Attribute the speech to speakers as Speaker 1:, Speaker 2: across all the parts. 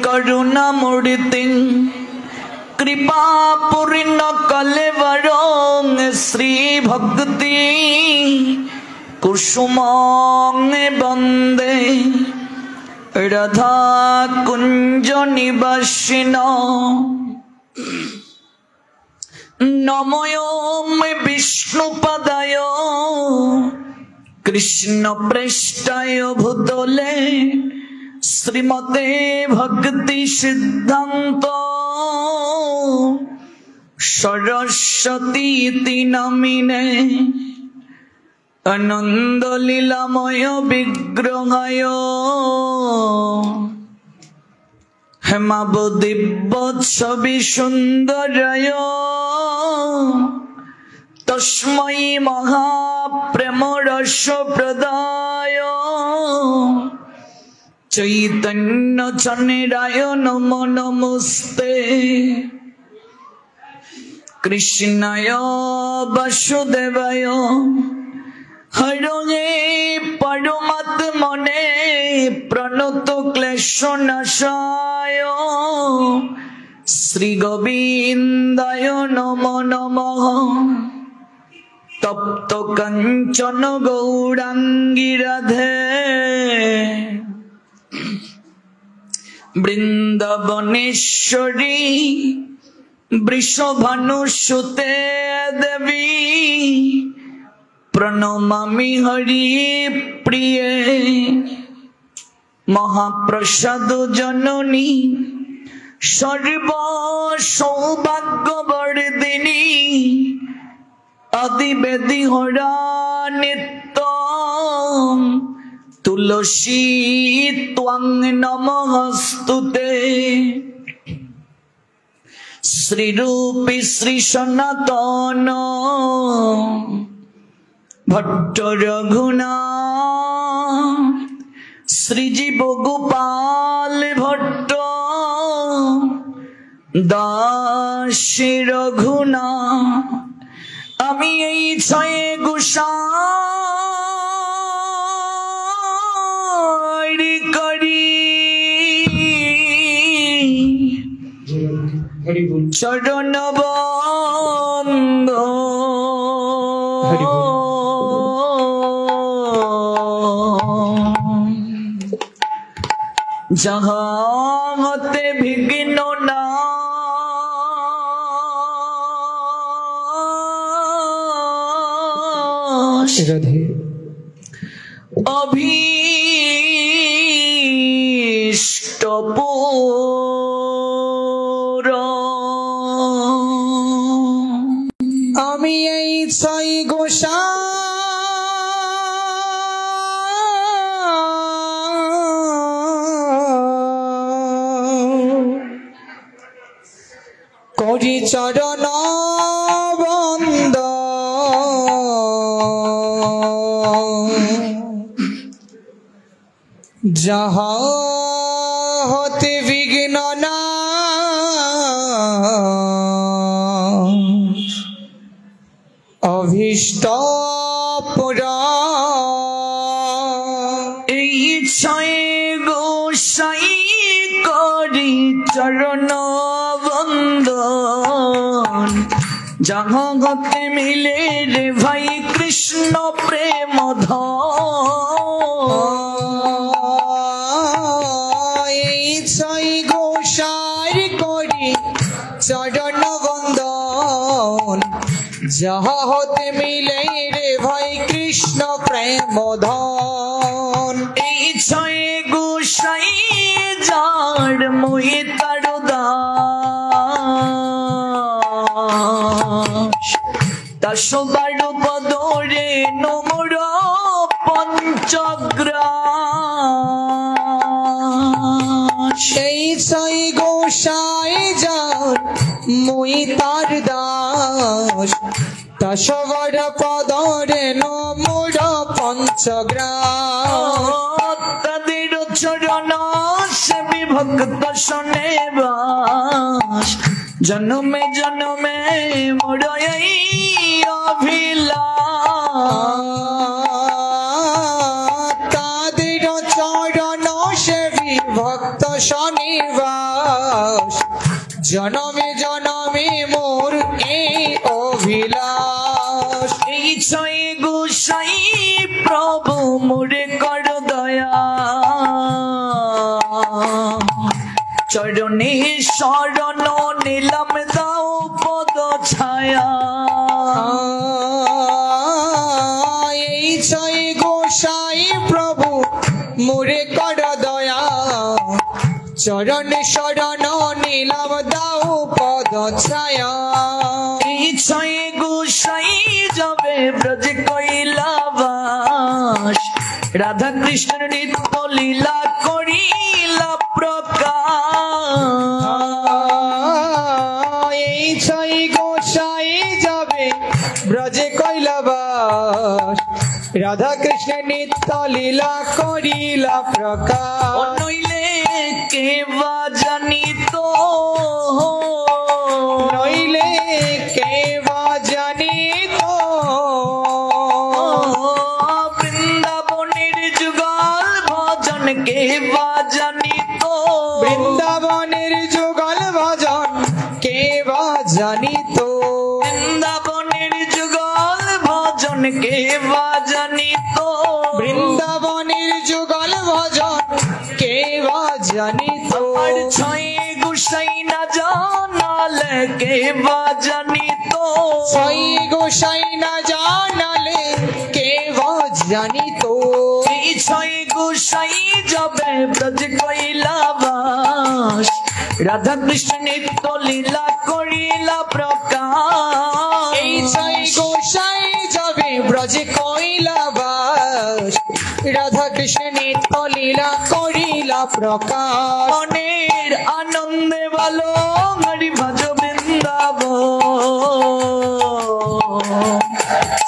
Speaker 1: करुणामूर्ति कृपा पूर्ण कलेवरं श्री भक्ति कुसुमं वंदे राधा कुंज निवासिनो नमोऽं विष्णुपदाय कृष्ण प्रेष्ठाय भूतले श्रीमते भक्ति सिद्धांत सरस्वती इति नामिने आनंद लीलामय विग्रहाय हेमावदिव्यच्छवि सुंदराय तस्मै महाप्रेम रस प्रदाय चैतन्य चन्निराय नमो नमस्ते कृष्णाय वासुदेवाय हरे परमात्मने प्रणत क्लेशनाशाय श्री गोविंदाय नमो नमः तप्त कंचन गौरांगी राधे वृंदावनेश्वरी वृषभानुसुते देवी प्रणमामि हरि प्रिये महाप्रसाद जननी सर्व सौभाग्यवर्धिनी आदिवेदी हरा नित्य तुलसी त्वं नमस्तुते श्री रूपी श्री सनातन भट्ट रघुनाथ श्रीजीव गोपाल भट्ट दास रघुनाथ आमी এই ছয় গোসাই করি চরণ বন্ধ जहाँ होते विघ्न ना अभीष्ट पूरा आमी এই ছয় গোসাই করি চরণ বন্দ যাহা হতে বিঘ্ন না অভীষ্ট পুরা এই ছয় গোসাই করি চরণ जहाँ होते मिले रे भाई कृष्ण प्रेम छय गोसाई करी चरण बंदन जहाँ होते मिले रे भाई कृष्ण प्रेम धन छय गोसाई जार मोहि तारो दशबार पदरे नमर पंचग्रास छय गोसाई जार मुई तार दास दशबार पदरे नमर पंचग्रास तादेर चरण सेवी भक्त शने बास जन्मे जन्मे मोर तादेर चरण सेवी भक्त शनि
Speaker 2: বাস জনমে জনমে মোর এই অভিলাষ
Speaker 1: এই ছয় গোসাই প্রভু মোরে কর দয়া চরণে শরণ নিলাম দাও পদ ছায়া
Speaker 2: এই ছয় গোসাই প্রভু মোরে কর দয়া চরণে শরণ নিলাম দাও পদ ছায়া
Speaker 1: এই ছয় গোসাই যাবে ব্রজ কৈলাবাস রাধা কৃষ্ণের নিত্য লীলা করিলা প্রকাশ
Speaker 2: এই ছয় গোসাই যাবে ব্রজে কৈলাবাস রাধা কৃষ্ণ নিত্য লীলা করিলা প্রকাশ
Speaker 1: নইলে কে বা জানিত
Speaker 2: নইলে কে বা জানিত
Speaker 1: বৃন্দাবনের যুগল ভজন কে বা জানিত
Speaker 2: বৃন্দাবনের যুগল ভজন কে বা জানিত
Speaker 1: বৃন্দাবনের যুগল ভজন কে বা জানিত
Speaker 2: বৃন্দাবনের যুগল ভজন কে বা জানিত
Speaker 1: আর ছয় গোসাই না জানালে কে বা জানিত
Speaker 2: ছয় গোসাই না জানালে কে বা জানিত
Speaker 1: এই ছয় গোসাই যাবে ব্রজ কৈলাবাস রাধা কৃষ্ণ নিত্য লীলা করিলা প্রকাশ
Speaker 2: এই ছয় গোসাই যাবে ব্রজে কৈলাবাস রাধা কৃষ্ণ নিত্য লীলা করিলা প্রকাশ
Speaker 1: মনের আনন্দে ভালো হরি ভজ বৃন্দাবন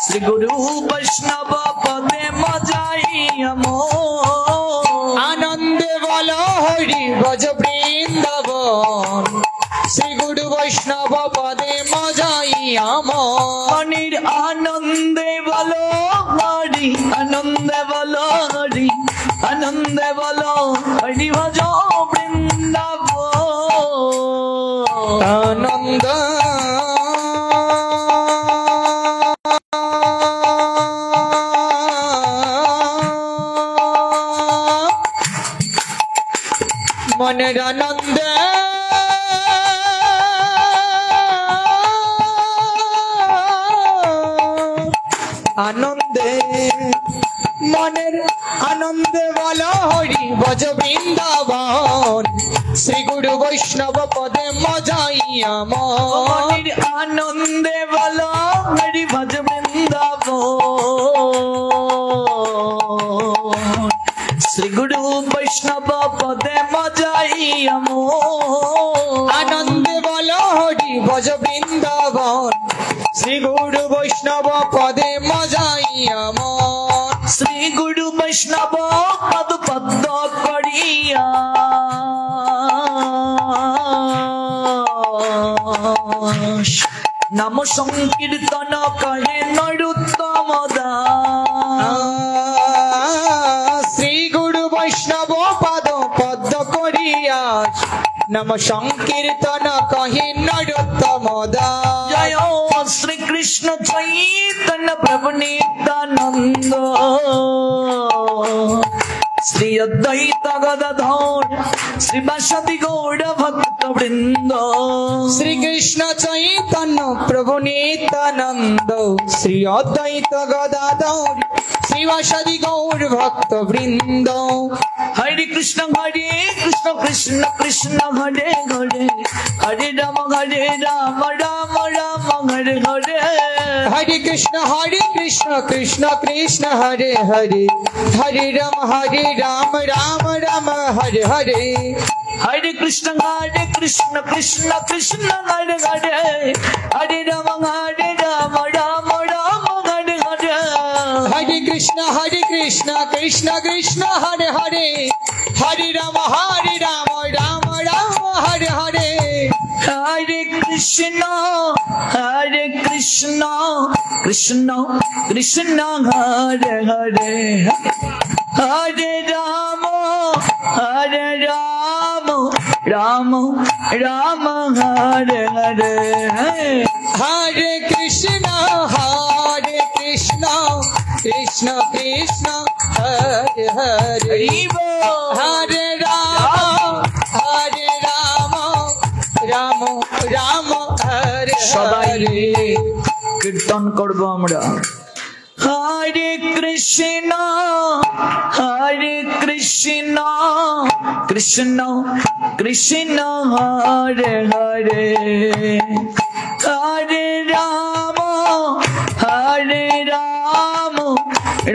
Speaker 1: শ্রী গুরু বৈষ্ণব পদে মজাই
Speaker 2: আনন্দে বলো হরি ভজ বৃন্দাবন শ্রী গুরু বৈষ্ণব পদে মজাই
Speaker 1: মনের আনন্দে ভালো হরি আনন্দে বলো হরি আনন্দে বলো হরি ভজ বৃন্দাবন
Speaker 2: আনন্দ মনের আনন্দে আনন্দে মনের আনন্দে বলো হরি ভজ বৃন্দাবন শ্রী গুরু বৈষ্ণব পদে মজাইয়া
Speaker 1: মনের আনন্দে বলো হরি ভজ বৃন্দাবন শ্রী গুরু বৈষ্ণব পদে মজাইয়া
Speaker 2: আনন্দে বলো হরি ভজ বৃন্দাবন শ্রী গুরু বৈষ্ণব পদে মজাইয়া
Speaker 1: শ্রী গুরু বৈষ্ণব পদ পদ্ম করিয়া নাম সংকীর্তন করে নরোত্তম দাস
Speaker 2: শ্রী গুরু বৈষ্ণব পদ পদ্ম করিয়া নাম সংকীর্তন কহে নরোত্তম দাস
Speaker 1: জয় শ্রী কৃষ্ণ চৈতন্য প্রভু নিত্যানন্দ শ্রী অদ্বৈত গদাধর শ্রীবাসদি গৌর ভক্ত বৃন্দ
Speaker 2: শ্রী কৃষ্ণ চৈতন্য প্রভু নিত্যানন্দ শ্রী অদ্বৈত গদাধর শ্রীবাসাদি গৌর ভক্ত বৃন্দ
Speaker 1: হরে কৃষ্ণ কৃষ্ণ কৃষ্ণ হরে হরে হরে রাম রাম রাম হরে হরে
Speaker 2: হরে কৃষ্ণ কৃষ্ণ কৃষ্ণ হরে হরে হরে রাম রাম রাম হরে হরে
Speaker 1: হরে কৃষ্ণ কৃষ্ণ কৃষ্ণ হরে হরে হরে রাম রাম রাম হরে হরে
Speaker 2: হরে কৃষ্ণ কৃষ্ণ কৃষ্ণ হরে হরে হরে রাম রাম রাম হরে হরে
Speaker 1: হরে কৃষ্ণ কৃষ্ণ কৃষ্ণ হরে হরে হরে রাম রাম রাম হরে হরে
Speaker 2: হরে কৃষ্ণ কৃষ্ণ কৃষ্ণ হরে হরে হরে রাম রাম রাম হরে
Speaker 1: সবাই
Speaker 2: হরে
Speaker 1: কীর্তন করব আমরা। হরে কৃষ্ণ কৃষ্ণ কৃষ্ণ হরে হরে হরে রাম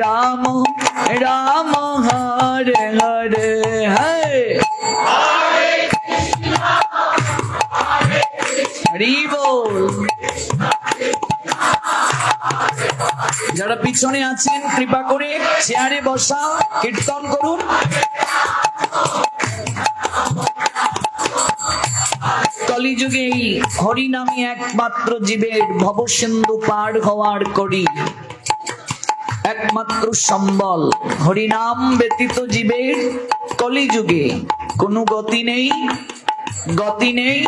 Speaker 1: রাম রাম হরে হরে হরি বল। যারা পিছনে আছেন কৃপা করে চেয়ারে বসা কীর্তন করুন। কলিযুগে এই হরিনামই একমাত্র জীবের ভবসিন্ধু পার হওয়ার করি, একমাত্র সম্বল। হরিনাম ব্যতীত জীবের কলিযুগে কোনো গতি নেই, গতি নেই,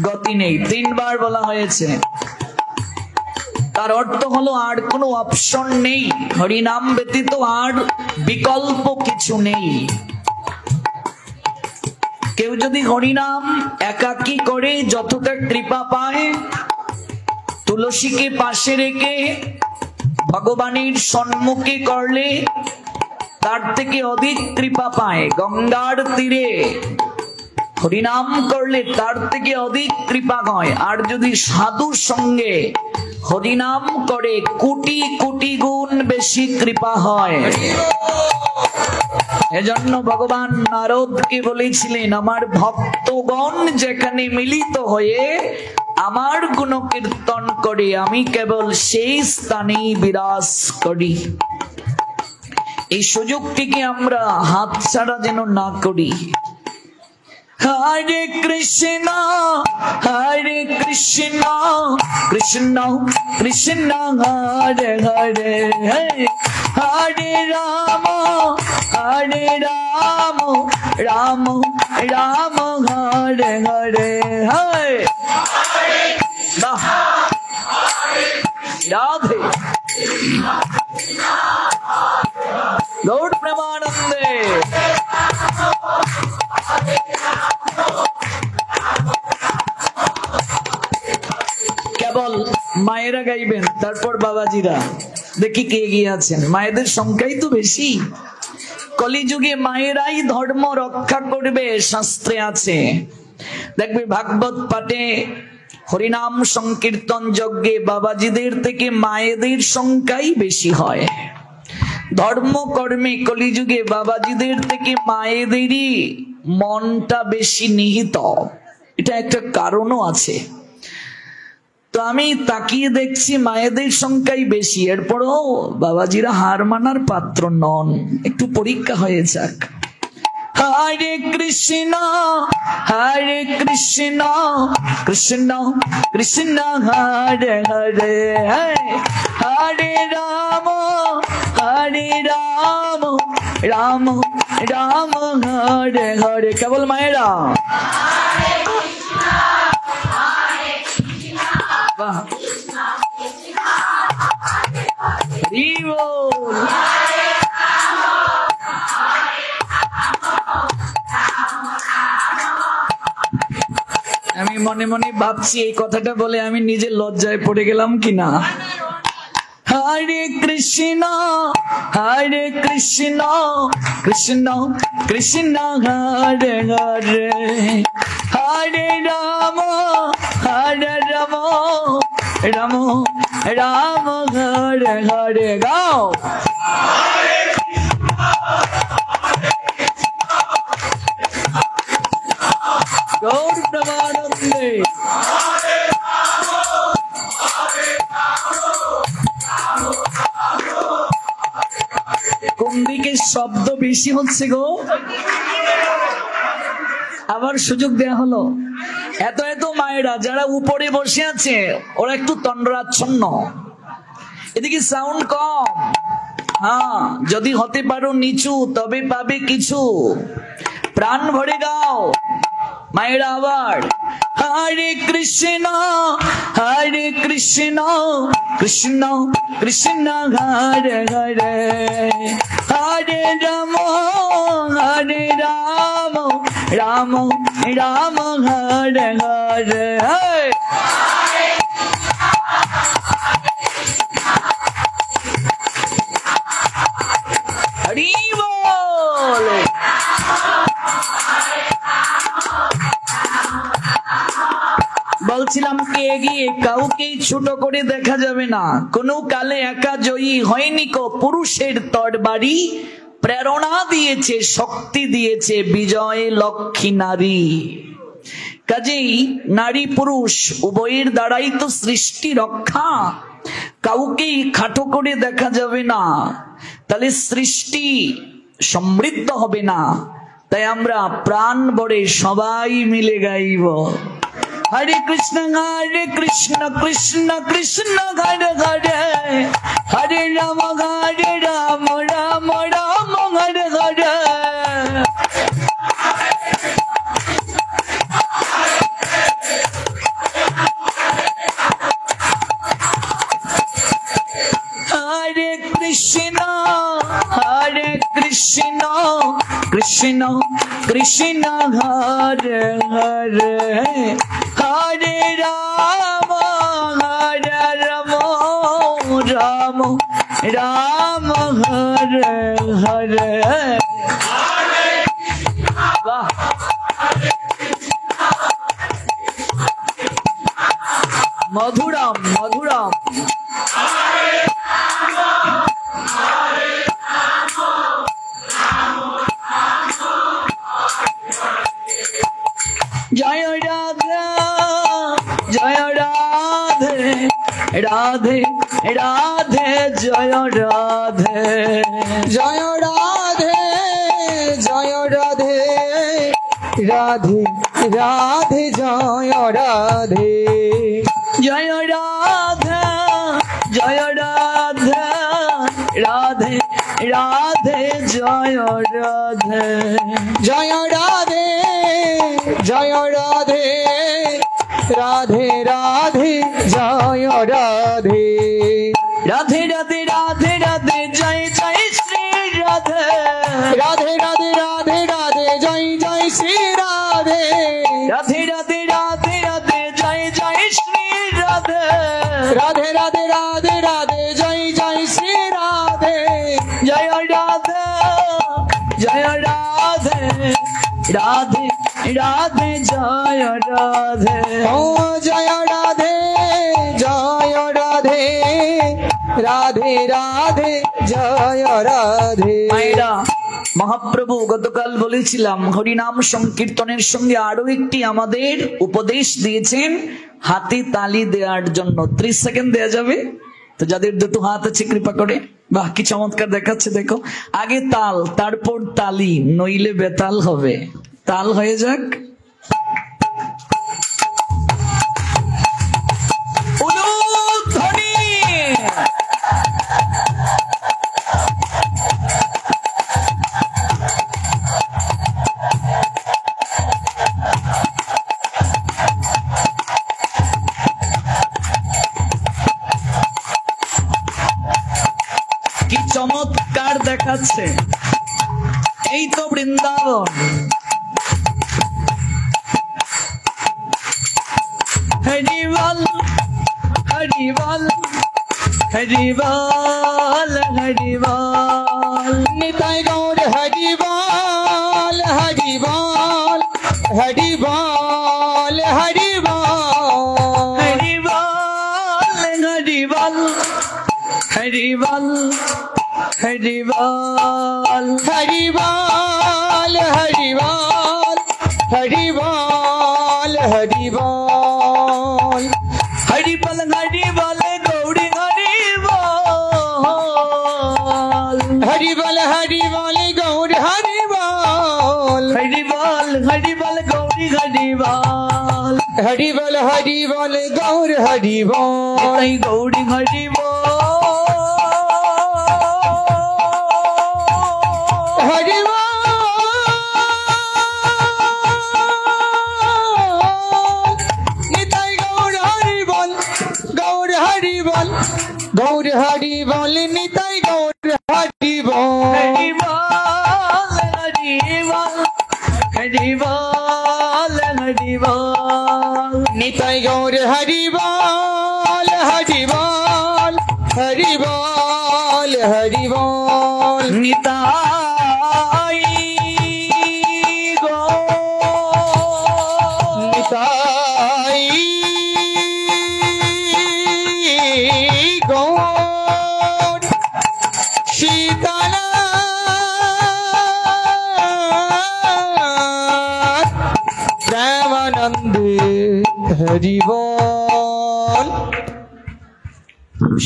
Speaker 1: গতি নেই। 3 বার বলা হয়েছে। তার অর্থ হলো আর কোনো অপশন নেই, হরিনাম ব্যতীত আর বিকল্প কিছু নেই। কেউ যদি হরিনাম একাকী করে যতটা কৃপা পায়, তুলসীকে পাশে রেখে ভগবানের সম্মুখে করলে তার থেকে অধিক কৃপা পায়। গঙ্গার তীরে হরিনাম করলে তার থেকে অধিক কৃপা হয়। আর যদি সাধুর সঙ্গে হরিনাম করে কোটি কোটি গুণ বেশি কৃপা হয়। এজন্য ভগবান নারদকে বলেছিলেন, আমার ভক্তগণ যেখানে মিলিত হয়ে আমার গুণ কীর্তন করে আমি কেবল সেই স্থানেই বিরাজ করি। এই সুযোগটিকে আমরা হাতছাড়া যেন না করি। হরে কৃষ্ণ কৃষ্ণ কৃষ্ণ হরে হরে হরে রাম রাম রাম হরে হরে হরে রাধে গৌর প্রেমানন্দে। কেবল মায়েরা গাইবেন, তারপর বাবাজিরা। দেখি কে এগিয়ে আছেন। মায়েদের সংখ্যাই তো বেশি। কলিযুগে মায়েরাই ধর্ম রক্ষা করবে, শাস্ত্রে আছে। দেখবে ভাগবত পাঠে, হরিনাম সংকীর্তন যজ্ঞে বাবাজিদের থেকে মায়েদের সংখ্যাই বেশি হয়। ধর্মকর্মে কলিযুগে বাবাজিদের থেকে মায়েদেরই মনটা বেশি নিহিত। এটা একটা কারণও আছে। তো আমি তাকিয়ে দেখছি মায়েদের সংখ্যাই বেশি, এরপরও বাবাজিরা হার মানার পাত্র নন। একটু পরীক্ষা হয়ে যাক। হরে কৃষ্ণ কৃষ্ণ কৃষ্ণ হরে হরে হরে রাম রাম রাম হরে হরে। কেবল মায়েরা। আমি মনে মনে ভাবছি এই কথাটা বলে আমি নিজে লজ্জায় পড়ে গেলাম কিনা। হরে কৃষ্ণ কৃষ্ণ কৃষ্ণ হরে হরে হরে রাম রাম রাম হরে হরে। গাও। গৌর প্রেমানন্দে। কোন দিকে শব্দ বেশি হচ্ছে গো? আবার সুযোগ দেয়া হলো। এত এত মায়েরা যারা উপরে বসে আছে ওরা একটু তন্দ্রাচ্ছন্ন, এদিকে সাউন্ড কম। হ্যাঁ, যদি হতে পারো নিচু তবে পাবে কিছু। প্রাণ ভরে গাও। মায়েরা আবার হরে কৃষ্ণ কৃষ্ণ কৃষ্ণ হরে হরে, হরে রাম রাম রাম হরে হরে। হরি বল। বলছিলাম কে এগিয়ে কাউকেই ছোট করে দেখা যাবে না, কোনো কালে একা জয়ী হয়নি কো, পুরুষের তরবারি প্রেরণা দিয়েছে, শক্তি দিয়েছে বিজয় লক্ষ্মী নারী। কাজেই নারী পুরুষ উভয়ের দ্বারাই তো সৃষ্টি রক্ষা, কাউকেই খাটো করে দেখা যাবে না, তাহলে সৃষ্টি সমৃদ্ধ হবে না। তাই আমরা প্রাণ ভরে সবাই মিলে গাইব হরে কৃষ্ণ কৃষ্ণ কৃষ্ণ হরে হরে, হরে রাম রাম রাম হরে হরে। হরে কৃষ্ণ কৃষ্ণ কৃষ্ণ হরে হরে, হরে রাম রাম রাম হরে হরে। বাহ, মধুরাম মধুরাম। জয় রাধে জয় রাধে, রাধে রাধে জয় রাধে,
Speaker 2: জয় রাধে জয় রাধে, রাধে রাধে জয় রাধে,
Speaker 1: জয় রাধে জয় রাধে, রাধে রাধে জয় রাধে,
Speaker 2: জয় রাধে জয় রাধে, রাধে রাধে জয় রাধে,
Speaker 1: রাধে রাধে রাধে রাধে জয় জয় শ্রী রাধে,
Speaker 2: রাধে রাধে রাধে রাধে জয় জয় শ্রী রাধে,
Speaker 1: রাধে রাধে রাধে রাধে জয় জয় শ্রী রাধে,
Speaker 2: রাধে রাধে রাধে রাধে জয় জয় শ্রী রাধে,
Speaker 1: জয় রাধে জয় রাধে, রাধে রাধে জয় রাধে,
Speaker 2: ও জয় রাধে জয় রাধে, রাধে রাধে জয় রাধে।
Speaker 1: মায়েরা, মহাপ্রভু গতকাল বলেছিলাম হরিনাম সংকীর্তনের সঙ্গে আরো একটি আমাদের উপদেশ দিয়েছেন, হাতে তালি দেওয়ার জন্য। 30 সেকেন্ড দেয়া যাবে তো? যাদের দুটো হাত আছে কৃপা করে। বাহ, কি চমৎকার দেখাচ্ছে দেখো। আগে তাল, তারপর তালি, নইলে বেতাল হবে। তাল হয়ে যাক। উলুধ্বনি। কি চমৎকার দেখাচ্ছে, এই তো বৃন্দাবন। হরি বল হরি বল হরি বল হরি বল,
Speaker 2: নিতাই গৌর হরি বল হরি বল, হরি বল হরি বল,
Speaker 1: হরি বল হরি বল হরি বল হরি বল,
Speaker 2: হরি বল হরি বল, হরি বল হরি বল,
Speaker 1: হরি বল হরি বল গৌরী হরি বল,
Speaker 2: হরি বল হরি বল গৌর হরি বল,
Speaker 1: হরি বল হরি বল গৌরী হরি বল,
Speaker 2: হরি বল হরি বল গৌর হরি বল,
Speaker 1: তাই গৌরী হরি বল,
Speaker 2: হরি বল বল গৌর হরি বল নিতাই গৌর হরি বল
Speaker 1: হরি বল হরি বল হরি বল হরি বল
Speaker 2: নিতাই গৌর হরি বল হরি বল হরি বল হরি বল
Speaker 1: নিতাই গো
Speaker 2: নিতাই গৌর সীতানাথ প্রেমানন্দে হরি বল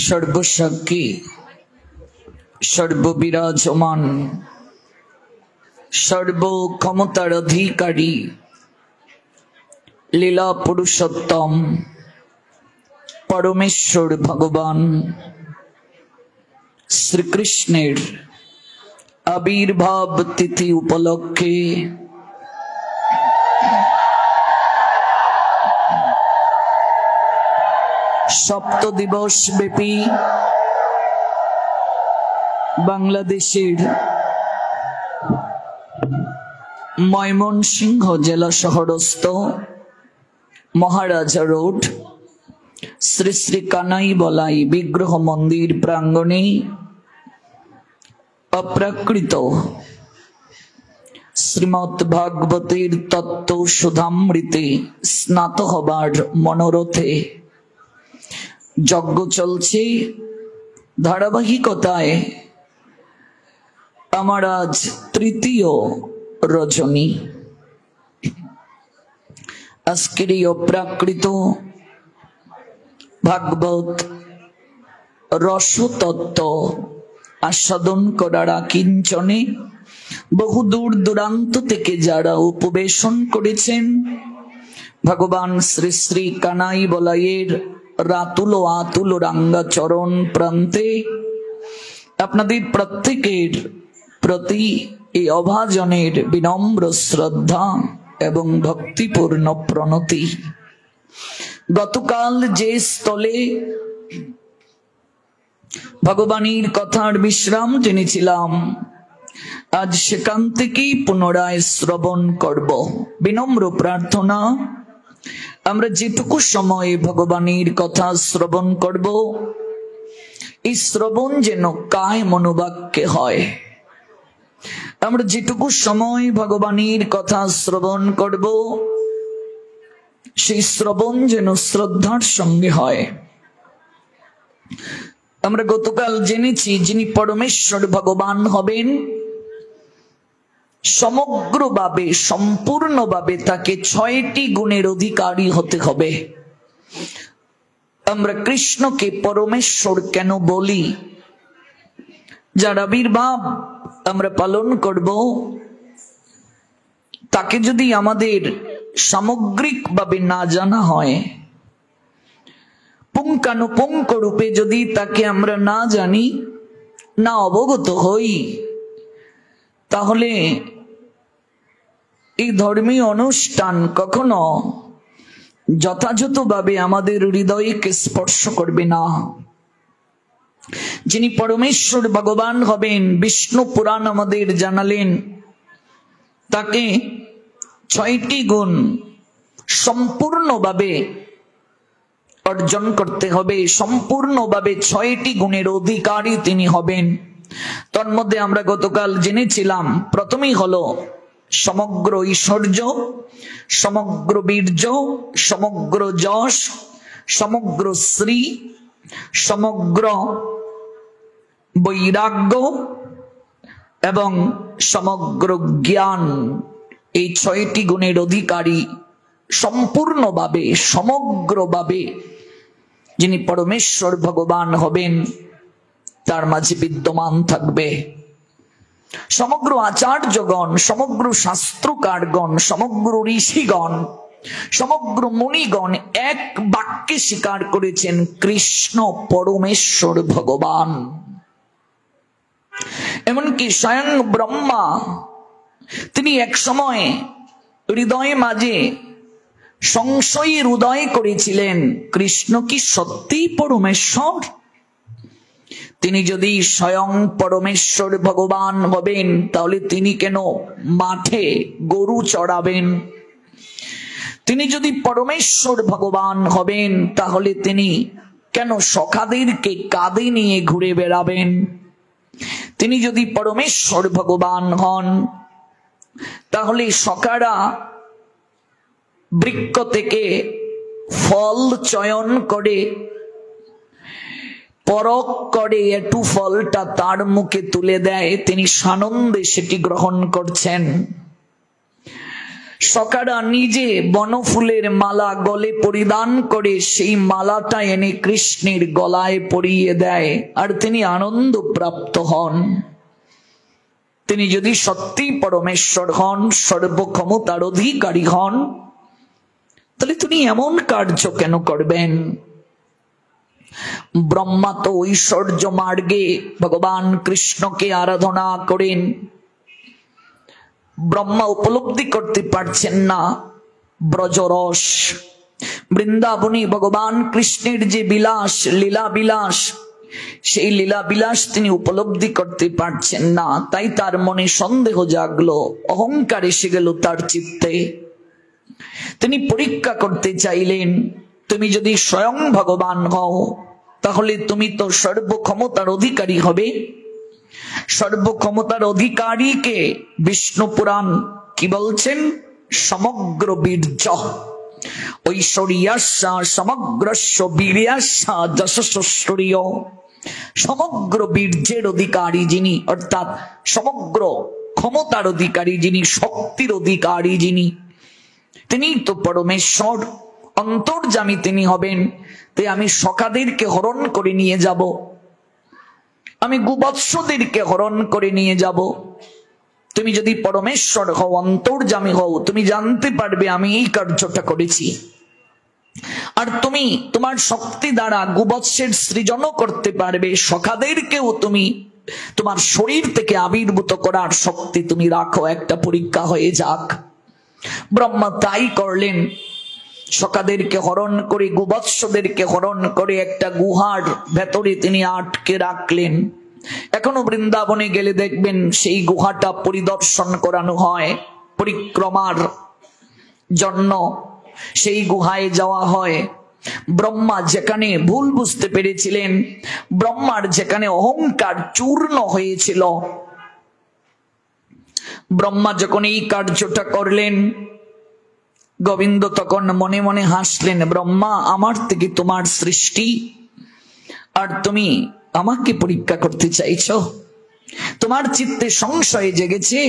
Speaker 1: সর্বসাক্ষী সর্ববিরাজমান সর্বক্ষমতার অধিকারী লীলা পুরুষোত্তম পরমেশ্বর ভগবান শ্রীকৃষ্ণের আবির্ভাব তিথি উপলক্ষে সপ্ত দিবস ব্যাপী বাংলাদেশের ময়মনসিংহ জেলা শহরস্থ মহারাজা রোড শ্রী শ্রী কানাই বলাই বিগ্রহ মন্দির প্রাঙ্গণে অপ্রাকৃত শ্রীমৎ ভাগবতের তত্ত্ব সুধামৃতে স্নাত হবার মনোরথে যজ্ঞ চলছে। ধারাবাহিকতায় আমার আজ তৃতীয় রজনী। আজকের এই অপ্রাকৃত ভাগবত রসতত্ত্ব আস্বাদন করার আকিঞ্চনে বহু দূর দূরান্ত থেকে যারা উপবেশন করেছেন ভগবান শ্রী শ্রী কানাই বলাইয়ের রাতুল ও আতুল রাঙ্গা চরণ প্রান্তে আপনাদের প্রত্যেকের প্রতি এই অভাজনের বিনম্র শ্রদ্ধা এবং ভক্তিপূর্ণ প্রণতি। গতকাল যে স্থলে ভগবানের কথার বিশ্রাম জেনেছিলাম আজ সেখান থেকেই পুনরায় শ্রবণ করব। বিনম্র প্রার্থনা আমরা যেটুকু সময় ভগবানের কথা শ্রবণ করব এই শ্রবণ যেন কায় মনোবাক্যে হয়। আমরা যেটুকু সময় ভগবানের কথা শ্রবণ করব সেই শ্রবণ যেন শ্রদ্ধার সঙ্গে হয়। আমরা গতকাল জেনেছি যিনি পরমেশ্বর ভগবান হবেন সমগ্রভাবে সম্পূর্ণভাবে তাকে 6টি গুণের অধিকারী হতে হবে। আমরা কৃষ্ণকে পরমেশ্বর কেন বলি? যার আবির্ভাব আমরা পালন করব তাকে যদি আমাদের সামগ্রিকভাবে না জানা হয়, পুঙ্খানুপুঙ্খ রূপে যদি তাকে আমরা না জানি, না অবগত হই, তাহলে এই ধর্মীয় অনুষ্ঠান কখনো যথাযথভাবে আমাদের হৃদয়কে স্পর্শ করবে না। যিনি পরমেশ্বর ভগবান হবেন বিষ্ণু পুরাণ আমাদের জানালেন তাকে 6টি গুণ সম্পূর্ণভাবে অর্জন করতে হবে। সম্পূর্ণভাবে 6টি গুণের অধিকারী তিনি হবেন। তার মধ্যে আমরা গতকাল জেনেছিলাম প্রথমেই হলো সমগ্র ঐশ্বর্য, সমগ্র বীর্য, সমগ্র যশ, সমগ্র শ্রী, সমগ্র বৈরাগ্য এবং সমগ্র জ্ঞান। এই 6টি গুণের অধিকারী সম্পূর্ণভাবে সমগ্রভাবে যিনি পরমেশ্বর ভগবান হবেন তার মাঝে বিদ্যমান থাকবে। সমগ্র আচার্যগণ, সমগ্র শাস্ত্রকারগণ, সমগ্র ঋষিগণ, সমগ্র মুনিগণ এক বাক্যে স্বীকার করেছেন কৃষ্ণ পরমেশ্বর ভগবান। এমনকি স্বয়ং ব্রহ্মা তিনি এক সময় হৃদয়ে মাঝে সংশয়ের উদয় করেছিলেন, কৃষ্ণ কি সত্যিই পরমেশ্বর? তিনি যদি স্বয়ং পরমেশ্বর ভগবান হবেন, তাহলে তিনি কেন মাঠে গরু চড়াবেন? তিনি যদি পরমেশ্বর ভগবান হবেন, তাহলে তিনি কেন সখাদেরকে কাঁধে নিয়ে ঘুরে বেড়াবেন? তিনি যদি পরমেশ্বর ভগবান হন, তাহলে সখারা বৃক্ষ থেকে ফল চয়ন করে পরখ করে একটু ফলটা তার মুখে তুলে দেয়, তিনি সানন্দে সেটি গ্রহণ করছেন। সখারা নিজে বনফুলের মালা গলে পরিধান করে সেই মালাটা এনে কৃষ্ণের গলায় পরিয়ে দেয়, আর তিনি আনন্দ প্রাপ্ত হন। তিনি যদি সত্যি পরমেশ্বর হন, সর্বক্ষমতার অধিকারী হন, তাহলে তিনি এমন কার্য কেন করবেন? ব্রহ্মা তো ঐশ্বর্য মার্গে ভগবান কৃষ্ণকে আরাধনা করেন। ব্রহ্মা উপলব্ধি করতে পারছেন না ব্রজরস, বৃন্দাবনী ভগবান কৃষ্ণের যে বিলাস, লীলা বিলাস, সেই লীলা বিলাস তিনি উপলব্ধি করতে পারছেন না। তাই তার মনে সন্দেহ জাগলো, অহংকার এসে গেল তার চিত্তে। তিনি পরীক্ষা করতে চাইলেন, তুমি যদি স্বয়ং ভগবান হও, তাহলে তুমি তো সর্বক্ষমতার অধিকারী হবে। সর্বক্ষমতার অধিকারীকে বিষ্ণু পুরাণ কি বলছেন? সমগ্র বীর্য ঐশ্বর্যাস্যা সমগ্রস্য বীর্যাস্যা যশস্বরীয়। সমগ্র বীর্যের অধিকারী যিনি, অর্থাৎ সমগ্র ক্ষমতার অধিকারী যিনি, শক্তির অধিকারী যিনি, তিনি তো পরমেশ্বর, অন্তর্যামী তিনি হবেন। তাই আমি সখাদেরকে হরণ করে নিয়ে যাব, আমি গোবৎসদেরকে হরণ করে নিয়ে যাব। তুমি যদি পরমেশ্বর হও, অন্তর্যামী হও, তুমি জানতে পারবে আমি এই কার্যটা করেছি। আর তুমি তোমার শক্তি দ্বারা গোবৎসের সৃজনও করতে পারবে, সখাদেরকেও তুমি তোমার শরীর থেকে আবির্ভূত করার শক্তি তুমি রাখো। একটা পরীক্ষা হয়ে যাক। ব্রহ্মা তাই করলেন। সখাদেরকে হরণ করে, গোবৎসদেরকে হরণ করে একটা গুহার ভেতরে তিনি আটকে রাখলেন। এখনো বৃন্দাবনে গেলে দেখবেন সেই গুহাটা পরিদর্শন করানো হয়, পরিক্রমার জন্য সেই গুহায় যাওয়া হয়। ব্রহ্মা যেখানে ভুল বুঝতে পেরেছিলেন, ব্রহ্মার যেখানে অহংকার চূর্ণ হয়েছিল, ব্রহ্মা যখন এই কার্যটা করলেন, গোবিন্দ তখন মনে মনে হাসলেন। ব্রহ্মা, আমার থেকে তোমার সৃষ্টি, আর তুমি আমাকে পরীক্ষা করতে চাইছো? তোমার চিত্তে সংশয় জেগেছে,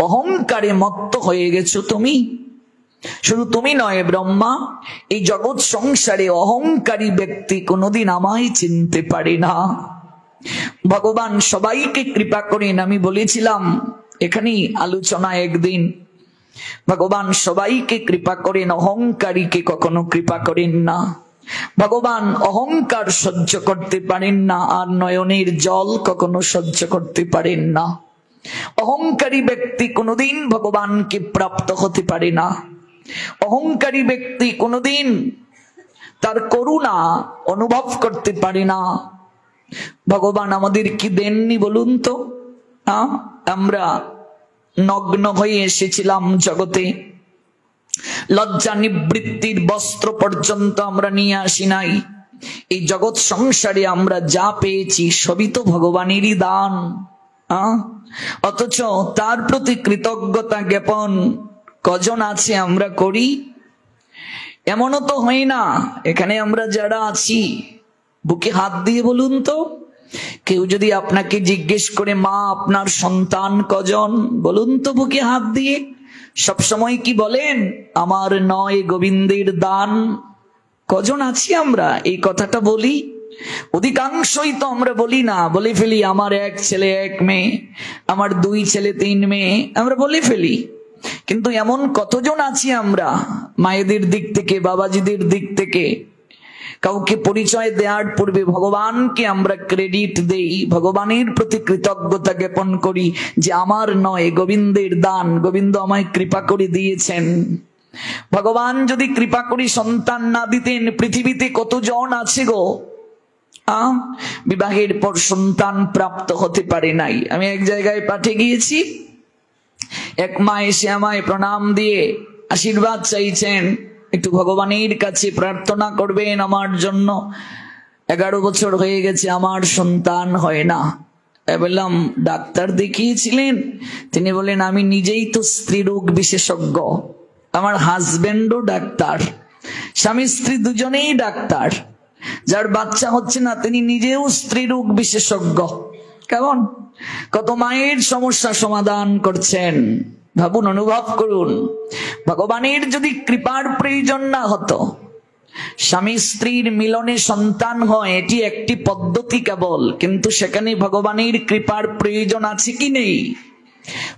Speaker 1: অহংকারে মত্ত হয়ে গেছো তুমি। শুধু তুমি নয় ব্রহ্মা, এই জগৎ সংসারে অহংকারী ব্যক্তি কোনোদিন আমায় চিনতে পারে না। ভগবান সবাইকে কৃপা করেন। আমি বলেছিলাম এখানেই আলোচনা একদিন, ভগবান সবাইকে কৃপা করেন, অহংকারীকে কখনো কৃপা করেন না। ভগবান অহংকার সহ্য করতে পারেন না, আর নয়নের জল কখনো সহ্য করতে পারেন না। অহংকারী ব্যক্তি কোনোদিন ভগবানকে প্রাপ্ত হতে পারে না। অহংকারী ব্যক্তি কোনোদিন তার করুণা অনুভব করতে পারে না। ভগবান আমাদের কি দেননি বলুন তো? আমরা নগ্ন হয়ে এসেছিলাম জগতে, লজ্জা নিবৃত্তির বস্ত্র পর্যন্ত আমরা নিয়ে আসি নাই। এই জগৎ সংসারে আমরা যা পেয়েছি সবই তো ভগবানেরই দান। অথচ তার প্রতি কৃতজ্ঞতা জ্ঞাপন কজন আছে আমরা করি? এমনও তো হয় না, এখানে আমরা যারা আছি বুকে হাত দিয়ে বলুন তো, কেউ যদি আপনাকে জিজ্ঞেস করে মা আপনার সন্তান কজন, বলুন তো বুকে হাত দিয়ে। সবসময় কি বলেন? আমার নয় গোবিন্দের দান। কজন আছি আমরা এই কথাটা বলি? অধিকাংশই তো আমরা বলি না, বলে ফেলি আমার এক ছেলে এক মেয়ে, আমার 2 ছেলে 3 মেয়ে, আমরা বলে ফেলি। কিন্তু এমন কতজন আছি আমরা মায়েদের দিক থেকে, বাবাজিদের দিক থেকে কাউকে পরিচয় দেওয়ার পূর্বে ভগবানকে আমরা ক্রেডিট দেই, ভগবানের প্রতি কৃতজ্ঞতা জ্ঞাপন করি যে আমার নয় গোবিন্দের দান, গোবিন্দ আমায় কৃপা করে দিয়েছেন। ভগবান যদি কৃপা করে সন্তান না দিতেন, পৃথিবীতে কতজন আছে গো বিবাহের পর সন্তান প্রাপ্ত হতে পারে নাই। আমি এক জায়গায় পাঠে গিয়েছি, এক মা এসে আমায় প্রণাম দিয়ে আশীর্বাদ চাইছেন, একটু ভগবানের কাছে প্রার্থনা করবেন আমার জন্য, 11 বছর হয়ে গেছে আমার সন্তান হয় না। বললাম ডাক্তার দেখিয়েছিলেন? তিনি বলেন আমি নিজেই তো স্ত্রী রোগ বিশেষজ্ঞ, আমার হাজবেন্ডও ডাক্তার, স্বামী স্ত্রী দুজনেই ডাক্তার, যার বাচ্চা হচ্ছে না তিনি নিজেও স্ত্রী রোগ বিশেষজ্ঞ। কেমন কত মায়ের সমস্যা সমাধান করছেন, ভাবুন, অনুভব করুন। ভগবানের যদি কৃপার প্রয়োজন না হতো, স্বামী স্ত্রীর মিলনে সন্তান হয় এটি একটি পদ্ধতি কেবল, কিন্তু সেখানে ভগবানের কৃপার প্রয়োজন আছে কি নেই?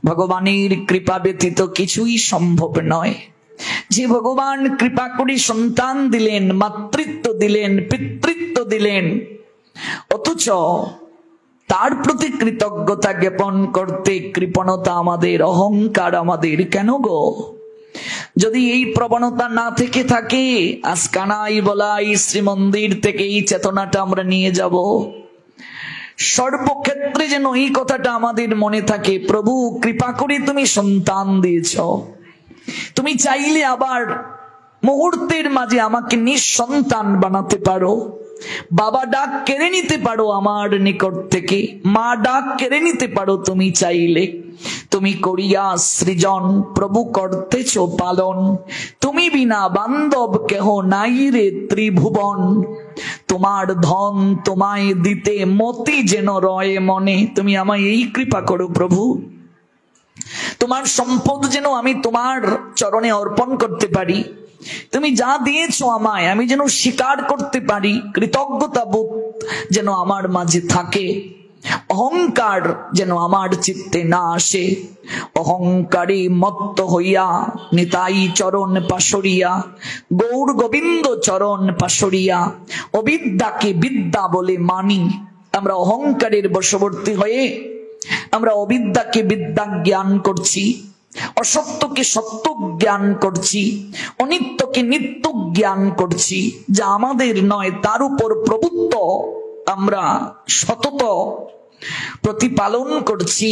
Speaker 1: ভগবানের কৃপা ব্যতীত কিছুই সম্ভব নয়। যে ভগবান কৃপা করে সন্তান দিলেন, মাতৃত্ব দিলেন, পিতৃত্ব দিলেন, অথচ তার প্রতি কৃতজ্ঞতা জ্ঞাপন করতে কৃপণতা আমাদের, অহংকার আমাদের কেন গো? যদি এই প্রবণতা না থেকে থাকে, আজ কানাই বলাই শ্রীমন্দির থেকে এই চেতনাটা আমরা নিয়ে যাব। সর্বক্ষেত্রে যেন এই কথাটা আমাদের মনে থাকে, প্রভু কৃপা করে তুমি সন্তান দিয়েছ, তুমি চাইলে আবার মুহূর্তের মাঝে আমাকে নিঃসন্তান বানাতে পারো, বাবা ডাক কেড়ে নিতে পারো আমার নিকট থেকে, মা ডাক কেড়ে নিতে পারো তুমি চাইলে। তুমি করিয়া সৃজন প্রভু করতেছ পালন, তুমি বিনা বান্ধব কেহ নাই রে ত্রিভুবন। তোমার ধন তোমায় দিতে মতি যেন রয়ে মনে, তুমি আমায় এই কৃপা করো প্রভু, তোমার সম্পদ যেন আমি তোমার চরণে অর্পণ করতে পারি, তুমি যা দিয়েছো আমায় আমি যেন স্বীকার করতে পারি, কৃতজ্ঞতা বোধ যেন আমার মাঝে থাকে, অহংকার যেন আমার চিত্তে না আসে। অহংকারী মত্ত হইয়া নিতাই চরণ পাশরিয়া, গৌর গোবিন্দ চরণ পাশরিয়া, অবিদ্যাকে বিদ্যা বলে মানি। আমরা অহংকারের বশবর্তী হয়ে আমরা অবিদ্যাকে বিদ্যা জ্ঞান করছি, অসত্যকে সত্য জ্ঞান করছি, অনিত্যকে নিত্য জ্ঞান করছি, যা আমাদের নয় তার উপর প্রভুত্ব আমরা সতত প্রতিপালন করছি।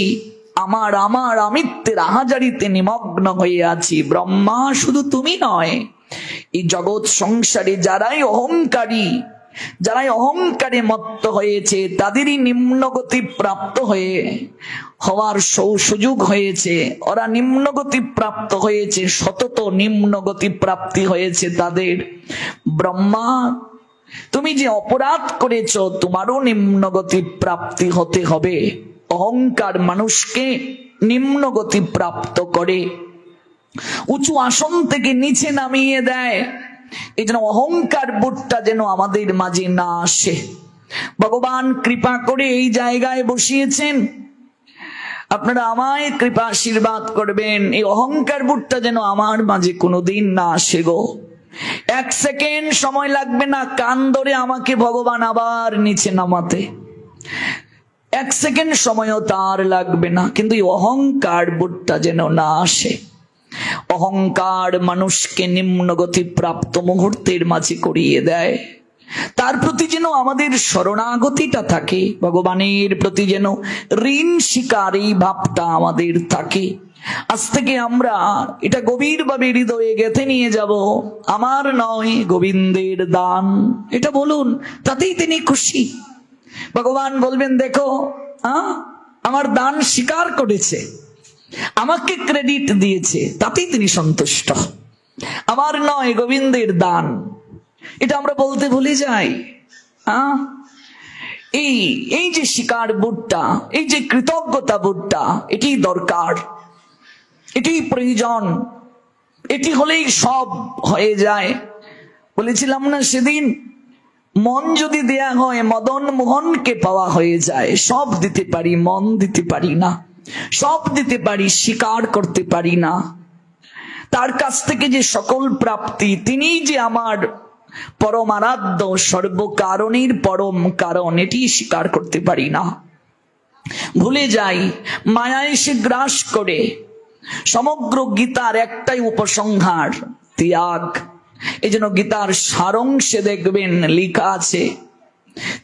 Speaker 1: আমার আমার আমিত্বের আহাজারিতে নিমগ্ন হয়ে আছি। ব্রহ্মা শুধু তুমি নয়, এই জগৎ সংসারে যারাই অহংকারী, যারাই অহংকারে মত্ত হয়েছে তাদেরই নিম্নগতি প্রাপ্ত হওয়ার সুযোগ হয়েছে, ওরা নিম্নগতি প্রাপ্ত হয়েছে, সতত নিম্নগতি প্রাপ্তি হয়েছে তাদের। ব্রহ্মা তুমি যে অপরাধ করেছ তোমারও নিম্নগতি প্রাপ্তি হতে হবে। অহংকার মানুষকে নিম্নগতি প্রাপ্ত করে, উঁচু আসন থেকে নিচে নামিয়ে দেয়। এই জন্য অহংকার বোধটা যেন আমাদের মাঝে না আসে। ভগবান কৃপা করে এই জায়গায় বসিয়েছেন, আপনারা আমায় কৃপা আশীর্বাদ করবেন, এই অহংকার বোধটা যেন আমার মাঝে কোনোদিন না আসে গো। 1 সেকেন্ড সময় লাগবে না কান ধরে আমাকে ভগবান আবার নিচে নামাতে, 1 সেকেন্ড সময়ও তার লাগবে না, কিন্তু এই অহংকার বোধটা যেন না আসে। অহংকার মানুষকে নিম্নগতি প্রাপ্ত মুহূর্তের মাঝে করিয়ে দেয়। তার প্রতি যেন আমাদের শরণাগতিটা থাকে, ভগবানের প্রতি যেন ঋণ স্বীকার এই ভাবটা আমাদের থাকে। আজ থেকে আমরা এটা গভীরভাবে হৃদয়ে গেঁথে নিয়ে যাব, আমার নয় গোবিন্দের দান, এটা বলুন, তাতেই তিনি খুশি। ভগবান বলবেন দেখো আমার দান স্বীকার করেছে, আমাকে ক্রেডিট দিয়েছে, তাতেই তিনি সন্তুষ্ট। আমার নয় গোবিন্দের দান, এটা আমরা বলতে ভুলে যাই। এই যে স্বীকার বোধটা, এই যে কৃতজ্ঞতা বোধটা, এটি দরকার, এটি প্রয়োজন, এটি হলেই সব হয়ে যায়। বলেছিলাম না সেদিন, মন যদি দেয়া হয় মদন মোহনকে পাওয়া হয়ে যায়। সব দিতে পারি, মন দিতে পারি না, সব দিতে পারি, স্বীকার করতে পারি না। তার কাছ থেকে যে সকল প্রাপ্তি, তিনি যে আমার পরম আরাধ্য, সর্বকারণের পরম কারণ, এটি স্বীকার করতে পারি না, ভুলে যাই। মায়া এসে গ্রাস করে, সমগ্র গীতার একটাই উপসংহার, ত্যাগ। এই জন্য গীতার সারাংশে দেখবেন লেখা আছে,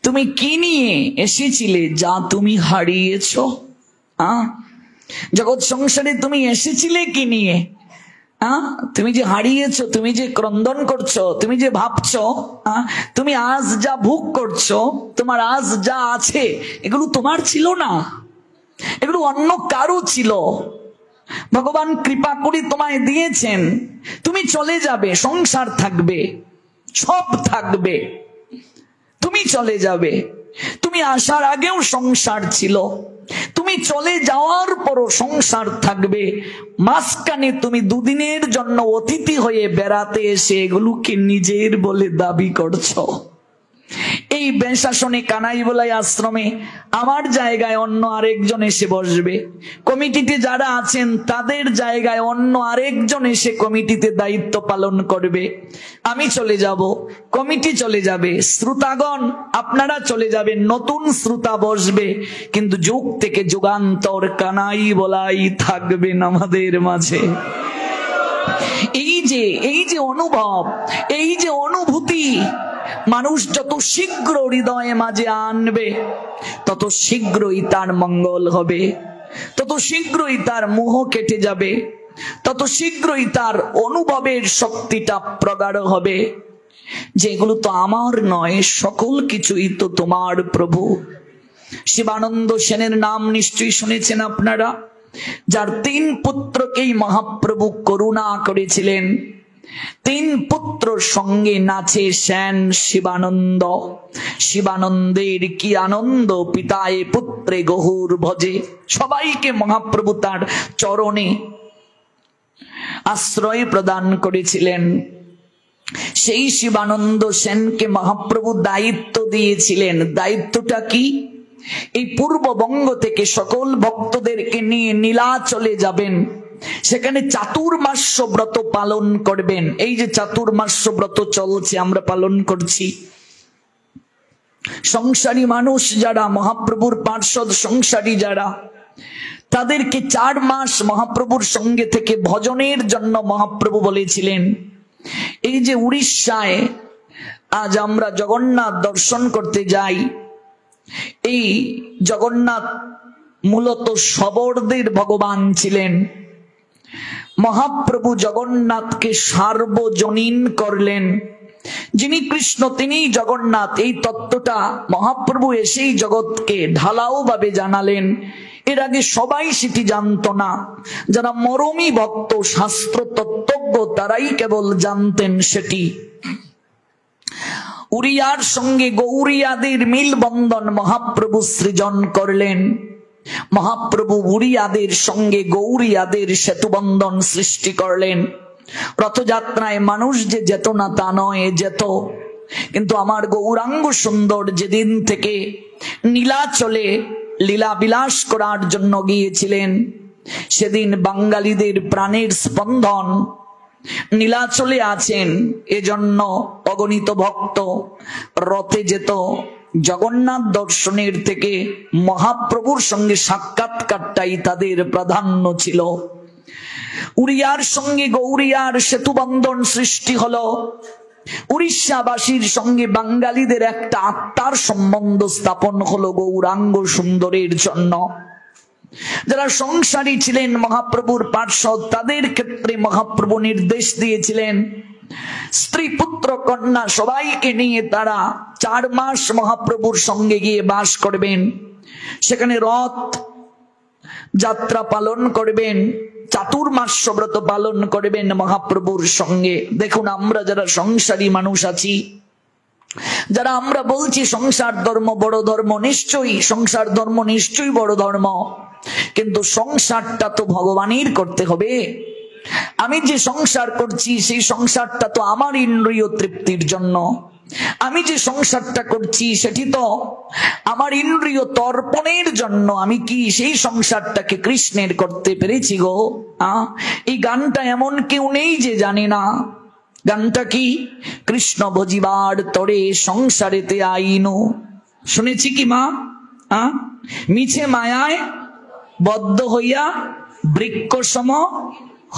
Speaker 1: তুমি কি নিয়ে এসেছিলে যা তুমি হারিয়েছো? জগৎ সংসারে তুমি এসেছিলে কি নিয়ে? তুমি যে হারিয়েছো, তুমি যে ক্রন্দন করছো, তুমি যে ভাবছো, তুমি আজ যা ভোগ করছো, তোমার আজ যা আছে, এগুলো তোমার ছিল না, এগুলো অন্য কারো ছিল। ভগবান কৃপা করে তোমায় দিয়েছেন, তুমি চলে যাবে, সংসার থাকবে, সব থাকবে, তুমি চলে যাবে। তুমি আসার আগেও সংসার ছিল, তুমি চলে যাওয়ার পরও সংসার থাকবে। মাঝখানে তুমি দুদিনের জন্য অতিথি হয়ে বেড়াতে এসে এগুলোকে নিজের বলে দাবি করছো। এই বেশাসনে কানাই বলাই আশ্রমে আমার জায়গায় অন্য আরেকজন এসে বসবে, কমিটিতে যারা আছেন তাদের জায়গায় অন্য আরেকজন এসে কমিটিতে দায়িত্ব পালন করবে। আমি চলে যাব, কমিটি চলে যাবে, শ্রোতাগণ আপনারা চলে যাবেন, নতুন শ্রোতা বসবে, কিন্তু যুগ থেকে যুগান্তর কানাই বলাই থাকবেন আমাদের মাঝে। এই যে অনুভব, এই যে অনুভূতি মানুষ যত শীঘ্র হৃদয়ে মাঝে আনবে, তত শীঘ্রই তার মঙ্গল হবে, তত শীঘ্রই তার মোহ কেটে যাবে, তত শীঘ্রই তার অনুভবের শক্তিটা প্রগাঢ় হবে। যেগুলো তো আমার নয়, সকল কিছুই তো তোমার প্রভু। শিবানন্দ সেনের নাম নিশ্চয়ই শুনেছেন আপনারা, যার 3 পুত্রকেই মহাপ্রভু করুণা করেছিলেন। 3 পুত্র সঙ্গে নাচে সেন শিবানন্দ, শিবানন্দের কি আনন্দ, পিতায়ে পুত্রে গহুর ভজে। সবাইকে মহাপ্রভু তার চরণে আশ্রয় প্রদান করেছিলেন। সেই শিবানন্দ সেনকে মহাপ্রভু দায়িত্ব দিয়েছিলেন। দায়িত্বটা কি? এই পূর্ববঙ্গ থেকে সকল ভক্তদেরকে নিয়ে নীলাচলে যাবেন, সেখানে চাতুর্মাস্য ব্রত পালন করবেন। এই যে চাতুর্মাস্য ব্রত চলছে, আমরা পালন করছি। সংসারী মানুষ যারা, মহাপ্রভুর পার্ষদ সংসারী যারা, তাদেরকে 4 মাস মহাপ্রভুর সঙ্গে থেকে ভজনের জন্য মহাপ্রভু বলেছিলেন। এই যে উড়িষ্যায় আজ আমরা জগন্নাথ দর্শন করতে যাই, এই জগন্নাথ মূলত শবরদের ভগবান ছিলেন। মহাপ্রভু জগন্নাথকে সার্বজনীন করলেন। যিনি কৃষ্ণ তিনিই জগন্নাথ, এই তত্ত্বটা মহাপ্রভু এসেই জগৎকে ঢালাও ভাবে জানালেন। এর আগে সবাই সেটি জানত না। যারা মরমী ভক্ত, শাস্ত্র তত্ত্বজ্ঞ, তারাই কেবল জানতেন সেটি। উড়িয়ার সঙ্গে গৌরিয়াদের মিলবন্ধন মহাপ্রভু সৃজন করলেন। মহাপ্রভু উড়িয়াদের সঙ্গে গৌরিয়াদের সেতুবন্ধন সৃষ্টি করলেন। রথযাত্রায় মানুষ যে যেত না তা নয়, যেত। কিন্তু আমার গৌরাঙ্গ সুন্দর যেদিন থেকে নীলাচলে লীলা বিলাস করার জন্য গিয়েছিলেন, সেদিন বাঙালিদের প্রাণের স্পন্দন নীলাচলে আছেন। এজন্য অগণিত ভক্ত রথে যেত। জগন্নাথ দর্শনের থেকে মহাপ্রভুর সঙ্গে সাক্ষাৎকারটাই তাদের প্রাধান্য ছিল। উড়িয়ার সঙ্গে গৌরিয়ার সেতুবন্ধন সৃষ্টি হলো। উড়িষ্যাবাসীর সঙ্গে বাঙালিদের একটা আত্মার সম্বন্ধ স্থাপন হলো গৌরাঙ্গ সুন্দরের জন্য। যারা সংসারী ছিলেন মহাপ্রভুর পার্ষদ, তাদের ক্ষেত্রে মহাপ্রভু নির্দেশ দিয়েছিলেন, স্ত্রী পুত্র কন্যা সবাইকে নিয়ে তারা 4 মাস মহাপ্রভুর সঙ্গে গিয়ে বাস করবেন। সেখানে রথ যাত্রা পালন করবেন, চাতুর্মাস্য ব্রত পালন করবেন মহাপ্রভুর সঙ্গে। দেখুন, আমরা যারা সংসারী মানুষ আছি, যারা আমরা বলছি সংসার ধর্ম বড় ধর্ম, নিশ্চয়ই সংসার ধর্ম নিশ্চয়ই বড় ধর্ম, কিন্তু সংসারটা তো ভগবানের করতে হবে। আমি যে সংসার করছি সেই সংসারটা তো আমার ইন্দ্রিয় তৃপ্তির জন্য। আমি যে সংসারটা করছি সেটি তো আমার ইন্দ্রিয় তর্পণের জন্য। আমি কি সেই সংসারটাকে কৃষ্ণের করতে পেরেছি গো? এই গানটা এমন কেউ নেই যে জানে না। গানটা কি? কৃষ্ণ ভজিবার তরে সংসারেতে আইনো। শুনেছি কি মা? মিছে মায়ায় বদ্ধ হইয়া বৃক্ষ সম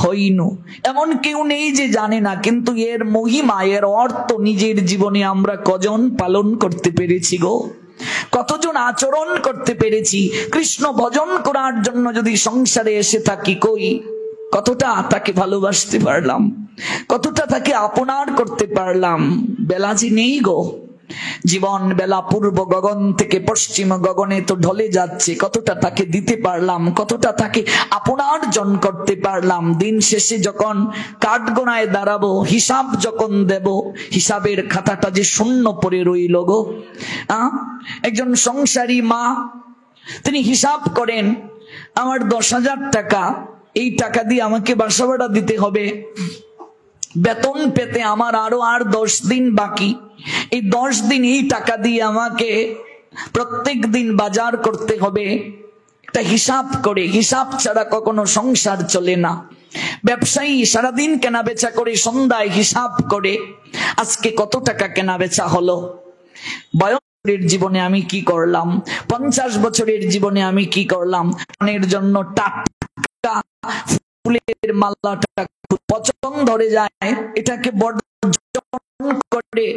Speaker 1: হইনু। এমন কেউ নেই যে জানে না, কিন্তু এর মহিমা, এর অর্থ নিজের জীবনে আমরা কজন পালন করতে পেরেছি গো? কতজন আচরণ করতে পেরেছি? কৃষ্ণ ভজন করার জন্য যদি সংসারে এসে থাকি, কই কতটা তাকে ভালোবাসতে পারলাম, কতটা তাকে আপনার করতে পারলাম? বেলাজি নেই গো। জীবন বেলা পূর্ব গগন থেকে পশ্চিম গগনে তো ঢলে যাচ্ছে, কতটা তাকে দিতে পারলাম, কতটা তাকে আপনার জন করতে পারলাম? দিন শেষে যখন কাঠগোনায় দাঁড়াবো, হিসাব যখন দেব, হিসাবের খাতাটা যে শূন্য পড়ে রইল গো। একজন সংসারী মা, তিনি হিসাব করেন, আমার 10,000 টাকা, এই টাকা দিয়ে আমাকে বাসা ভাড়া দিতে হবে, বেতন পেতে আমার আরো 10 দিন বাকি, এই 10 দিন এই টাকা দিয়ে আমাকে প্রত্যেক দিন বাজার করতে হবে। একটা হিসাব করে, হিসাব ছাড়া কখনো সংসার চলে না। ব্যবসায়ী সারাদিন কেনা বেচা করে, সন্ধ্যায় হিসাব করে আজকে কত টাকা কেনা বেচা হলো, বয়সের জীবনে আমি কি করলাম, 50 বছরের জীবনে আমি কি করলাম। এর জন্য টাকা ফুলের মালাটা পচন ধরে যায়, এটাকে বর্জন করে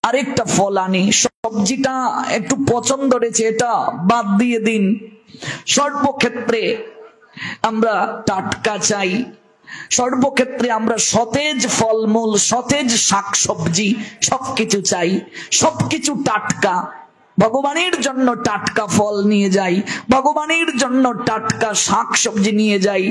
Speaker 1: আরেকটা ফল আনি। সবজিটা একটু পচন ধরেছে, এটা বাদ দিয়ে দিন। সর্বক্ষেত্রে আমরা টাটকা চাই, সর্বক্ষেত্রে আমরা সতেজ ফলমূল, সতেজ শাকসবজি, সবকিছু চাই, সবকিছু টাটকা। ভগবানের জন্য টাটকা ফল নিয়ে যাই, ভগবানের জন্য টাটকা শাকসবজি নিয়ে যাই।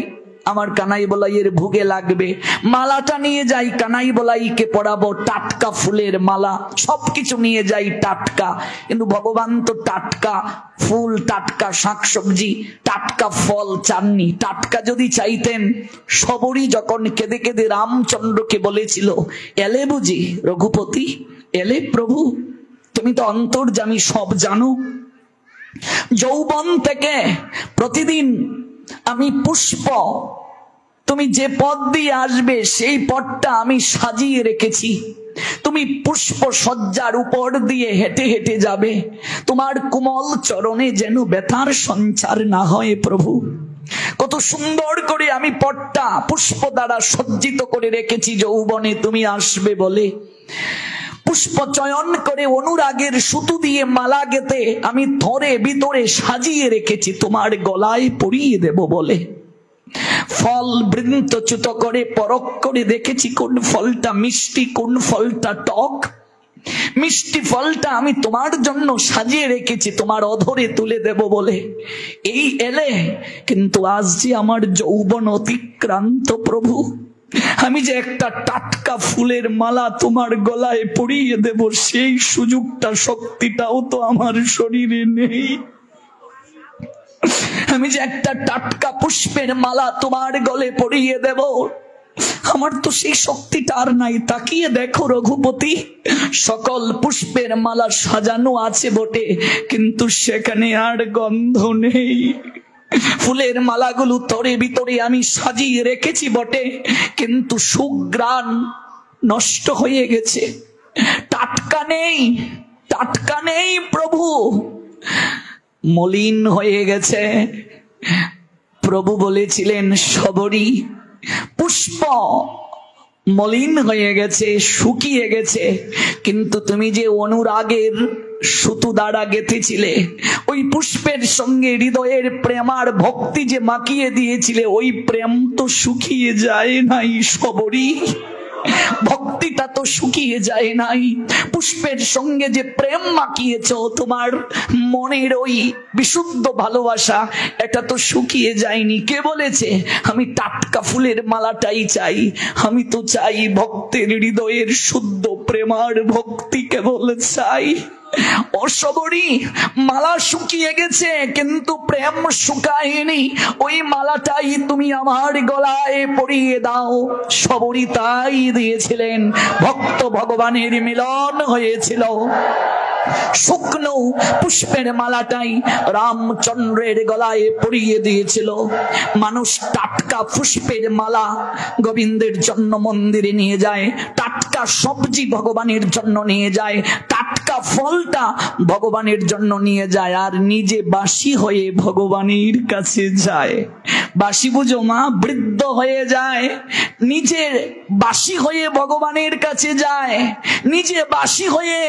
Speaker 1: আমার কানাই বলাইয়ের ভুগে লাগবে, মালাটা নিয়ে যাই, কানাই বলাইকে পরাবো, টাটকা ফুলের মালা, সবকিছু নিয়ে যাই টাটকা। কিন্তু ভগবান তো টাটকা ফুল, টাটকা শাকসবজি, টাটকা ফল চাননি। টাটকা যদি চাইতেন, সবরই যখন কেঁদে কেঁদে রামচন্দ্রকে বলেছিল, এলে বুঝি রঘুপতি, এলে প্রভু, তুমি তো অন্তর্যামী, সব জানো। যৌবন থেকে প্রতিদিন আমি পুষ্প, তুমি যে পথ দিয়ে আসবে সেই পথটা আমি সাজিয়ে রেখেছি। তুমি পুষ্প সজ্জার উপর দিয়ে হেঁটে হেঁটে যাবে, তোমার কোমল চরণে যেন ব্যথার সঞ্চার না হয় প্রভু। কত সুন্দর করে আমি পথটা পুষ্প দ্বারা সজ্জিত করে রেখেছি যৌবনে তুমি আসবে বলে। পুষ্প চয়ন করে অনুরাগের সুতো দিয়ে মালা গেতে আমি ধরে ভিতরে সাজিয়ে রেখেছি তোমার গলায় পরিয়ে দেব বলে। ফল বৃন্তচ্যুত করে পরখ করে দেখেছি কোন ফলটা মিষ্টি, কোন ফলটা টক। মিষ্টি ফলটা আমি তোমার জন্য সাজিয়ে রেখেছি তোমার অধরে তুলে দেব বলে। এই এলে, কিন্তু আজ যে আমার যৌবন অতিক্রান্ত প্রভু, আমি যে একটা টাটকা ফুলের মালা তোমার গলায় পরিয়ে দেব, সেই সুযোগটা, শক্তিটাও তো আমার শরীরে নেই। আমি যে একটা টাটকা পুষ্পের মালা তোমার গলে পরিয়ে দেব, আমার তো সেই শক্তিটা আর নাই। তাকিয়ে দেখো রঘুপতি, সকল পুষ্পের মালা সাজানো আছে বটে, কিন্তু সেখানে আর গন্ধ নেই। ফুলের মালাগুলো তরে ভিতরে আমি সাজিয়ে রেখেছি বটে, কিন্তু সুঘ্রাণ নষ্ট হয়ে গেছে, টাটকা নেই, টাটকা নেই প্রভু, মলিন হয়ে গেছে। প্রভু বলেছিলেন, সবরি পুষ্প মলিন হয়ে গেছে, শুকিয়ে গেছে, কিন্তু তুমি যে অনুরাগের সুতো দ্বারা গেঁথেছিলে, ওই পুষ্পের সঙ্গে হৃদয়ের প্রেম আর ভক্তি যে মাখিয়ে দিয়েছিলে, ওই প্রেম তো শুকিয়ে যায় নাই সবরি। ভক্তিটা তো শুকিয়ে যায় নাই। পুষ্পের সঙ্গে যে প্রেম মাখিয়েছ, তোমার মনের ওই বিশুদ্ধ ভালোবাসা, এটা তো শুকিয়ে যায়নি। কে বলেছে আমি টাটকা ফুলের মালাটাই চাই? আমি তো চাই ভক্তের হৃদয়ের শুদ্ধ প্রেমার ভক্তি কেবল চাই। অসবরী, মালা শুকিয়ে গেছে কিন্তু প্রেম শুকায়নি, ওই মালাটাই তুমি আমার গলায় পরিয়ে দাও। সবরী তাই দিয়েছিলেন, ভক্ত ভগবানের মিলন হয়েছিল। শুকনো পুষ্পের মালাটাই রামচন্দ্রের গলায় পরিয়ে দিয়েছিল। মানুষ টাটকা পুষ্পের মালা গোবিন্দের জন্য মন্দিরে নিয়ে যায়, টাটকা সবজি ভগবানের জন্য নিয়ে যায়, টাটকা ফলটা ভগবানের জন্য নিয়ে যায় আর নিজে বাসি হয়ে ভগবানের কাছে যায়। বাসি বুঝো মা, বৃদ্ধ হয়ে যায়, নিজে বাসি হয়ে ভগবানের কাছে যায়, নিজে বাসি হয়ে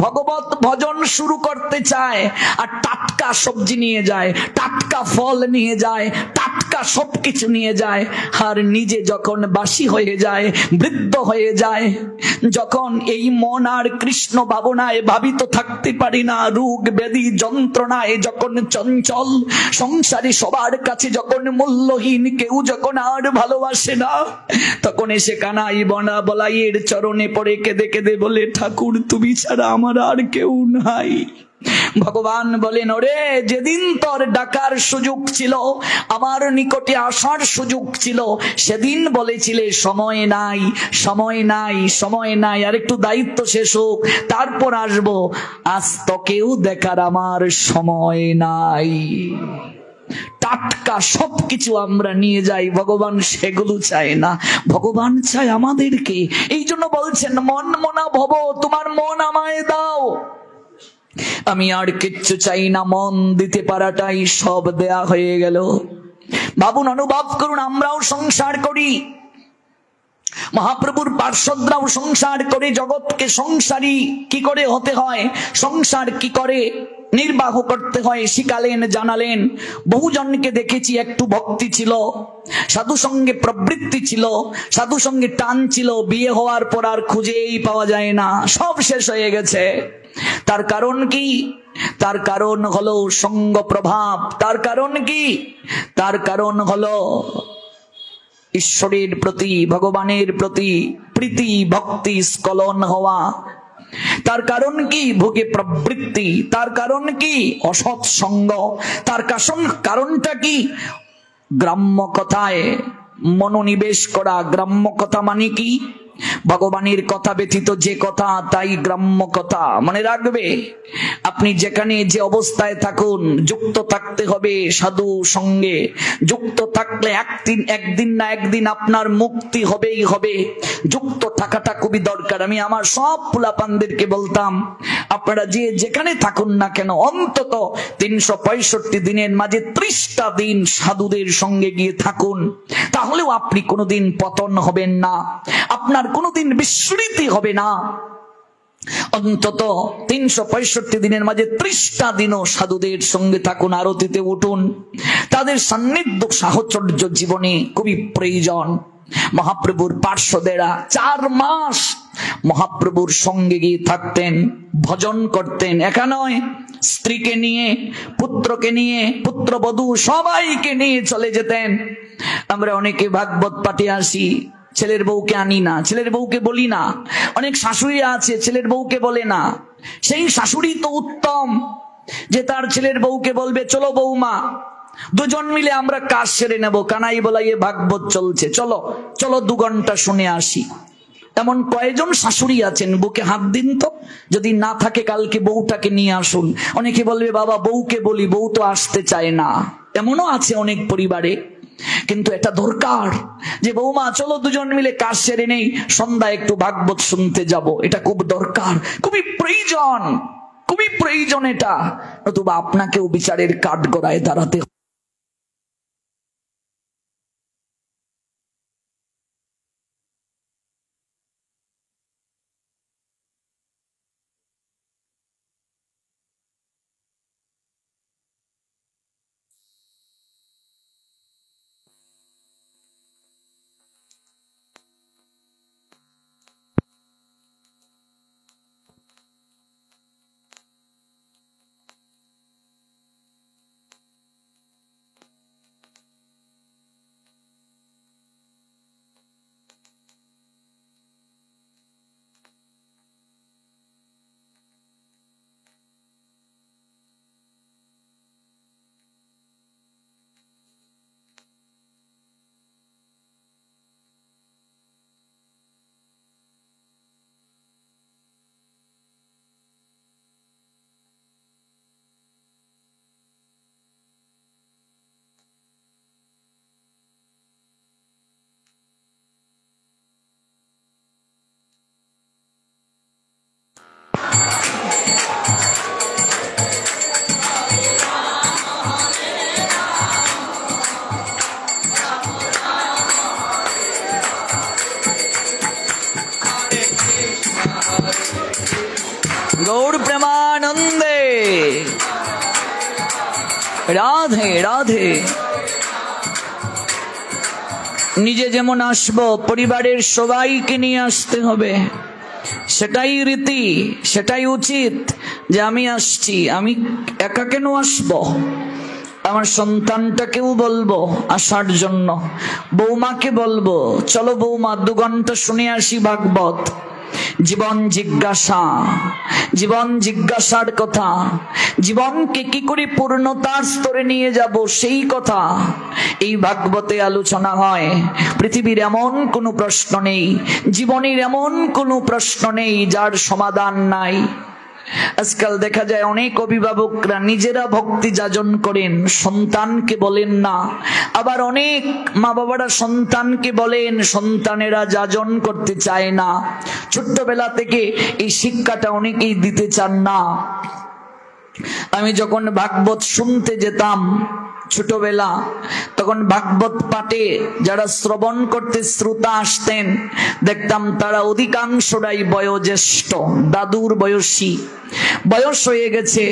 Speaker 1: ভগবত ভজন শুরু করতে চায়, আর টাটকা সবজি নিয়ে যায়, টাটকা ফল নিয়ে যায়, টাটকা সবকিছু নিয়ে যায়, আর নিজে যখন বাসি হয়ে যায়, বৃদ্ধ হয়ে যায়, যখন এই মন আর কৃষ্ণ ভাবনায় ভাবিত থাকতে পারি না, রোগ ব্যাধি যন্ত্রণায় যখন চঞ্চল, সংসারে সবার কাছে যখন মূল্যহীন, কেউ যখন আর ভালোবাসে না, তখন এসে কানাই বনা বলাইয়ের চরণে পড়ে কেঁদে কেঁদে বলে, ঠাকুর তুমি ছাড়া আমার আর কেউ নাই। ভগবান বলেন, ওরে যেদিন তোর ডাকার সুযোগ ছিল, আমার নিকটে আসার সুযোগ ছিল, সেদিন বলেছিলে সময় নাই, সময় নাই, সময় নাই, আর একটু দায়িত্ব শেষ হোক তারপর আসবো। আজ তোকেও দেখার আমার সময় নাই। টাটকা সবকিছু আমরা নিয়ে যাই, ভগবান সেগুলো চায় না, ভগবান চায় আমাদেরকে। এই জন্য বলছেন, মন মনা ভব, তোমার মন আমায় দাও, আমি আর কিচ্ছু চাই না, মন দিতে পারাটাই সব দেয়া হয়ে গেল। ভাবুন, অনুভব করুন, আমরাও সংসার করি, মহাপ্রভুর পার্শ্বদরাও সংসার করে, জগৎকে সংসারী কি করে হতে হয়, সংসার কি করে নির্বাহ করতে হয় শিখালেন, জানালেন। বহুজনকে দেখেছি, একটু ভক্তি ছিল, সাধু সঙ্গে প্রবৃত্তি ছিল, সাধু সঙ্গে টান ছিল, বিয়ে হওয়ার পর আর খুঁজেই পাওয়া যায় না, সব শেষ হয়ে গেছে। তার কারণ কি? তার কারণ হলো সঙ্গ প্রভাব। তার কারণ কি? তার কারণ হলো ঈশ্বরের প্রতি, ভগবানের প্রতি প্রীতি ভক্তি স্খলন হওয়া। তার কারণ কি? ভোগে প্রবৃত্তি। তার কারণ কি? অসৎ সঙ্গ। তার কারণটা কি? গ্রাম্য কথায় মনোনিবেশ করা। গ্রাম্য কথা মানে কি? ভগবানের কথা ব্যতীত যে কথা তাই গ্রাম্য কথা। মনে রাখবে, আপনি যেখানে যে অবস্থায় থাকুন, যুক্ত থাকতে হবে সাধু সঙ্গে। যুক্ত থাকলে একদিন না একদিন আপনার মুক্তি হবেই হবে। যুক্ত থাকাটা খুবই দরকার। আমি আমার সব পোলাপানদেরকে বলতাম, আপনারা যে যেখানে থাকুন না কেন, অন্তত 365 দিনের মাঝে 30টা দিন সাধুদের সঙ্গে গিয়ে থাকুন, তাহলেও আপনি কোনোদিন পতন হবেন না, আপনার কোনোদিন বিস্মৃতি হবে না। অন্তত 365 দিনের মাঝে 30টা দিনও সাধুদের সঙ্গে থাকুন, আরতিতে উঠুন। তাদের সান্নিধ্য সাহচর্য জীবনে খুবই প্রয়োজন। মহাপ্রভুর পার্শ্বদেরা 4 মাস মহাপ্রভুর সঙ্গে গিয়ে থাকতেন, ভজন করতেন। একা নয়, স্ত্রীকে নিয়ে, পুত্রকে নিয়ে, পুত্রবধূ সবাইকে নিয়ে চলে যেতেন। আমরা অনেকে ভাগবত পাঠে আসি, ছেলের বউকে আনি না, ছেলের বউকে বলি না। অনেক শাশুড়ি আছে ছেলের বউকে বলে না। সেই শাশুড়ি তো উত্তম, যে তার ছেলের বউকে বলবে, চলো বৌমা, দুজন মিলে আমরা কাজ সেরে নেব, কানাই বলাইয়ে ভাগবত চলছে, চলো চলো 2 ঘন্টা শুনে আসি। এমন কয়জন শাশুড়ি আছেন? বুকে হাত দিন তো, যদি না থাকে কালকে বউটাকে নিয়ে আসুন। অনেকে বলবে, বাবা বউকে বলি, বউ তো আসতে চায় না। এমনও আছে অনেক পরিবারে। কিন্তু এটা দরকার যে বৌমা চলো দুজন মিলে কাজ সেরে নেই, সন্ধ্যায় একটু ভাগবত শুনতে যাব। এটা খুব দরকার, খুবই প্রয়োজন, খুবই প্রয়োজন এটা। নতুবা আপনাকেও বিচারের কাঠগড়ায় দাঁড়াতে রাধে রাধে। নিজে যেমন আসবো, পরিবারের সবাইকে নিয়ে আসতে হবে, সেটাই রীতি, সেটাই উচিত। যে আমি আসছি, আমি একা কেন আসবো? আমার সন্তানটাকেও বলবো আসার জন্য, বৌমাকে বলবো চলো বৌমা 2 ঘন্টা শুনে আসি ভাগবত। জীবন জিজ্ঞাসা, জীবন জিজ্ঞাসার কথা, জীবনকে কি করে পূর্ণতার স্তরে নিয়ে যাব সেই কথা এই ভাগবতে আলোচনা হয়। পৃথিবীর এমন কোনো প্রশ্ন নেই, জীবনের এমন কোনো প্রশ্ন নেই যার সমাধান নাই। আজকাল দেখা যায় অনেক অভিভাবকরা নিজেরা ভক্তি যাজন করেন, সন্তানকে বলেন না। আবার অনেক মা বাবারা সন্তানকে বলেন, সন্তানেরা যাজন করতে চায় না। ছোট্টবেলা থেকে এই শিক্ষাটা অনেকেই দিতে চান না। আমি যখন ভাগবত শুনতে যেতাম ছোটবেলা, তখন ভাগবত পাঠে যারা শ্রবণ করতে শ্রোতা আসতেন, দেখতাম তারা অধিকাংশরাই বয়োজ্যেষ্ঠ, দাদুর বয়সী, বয়স হয়ে গেছে,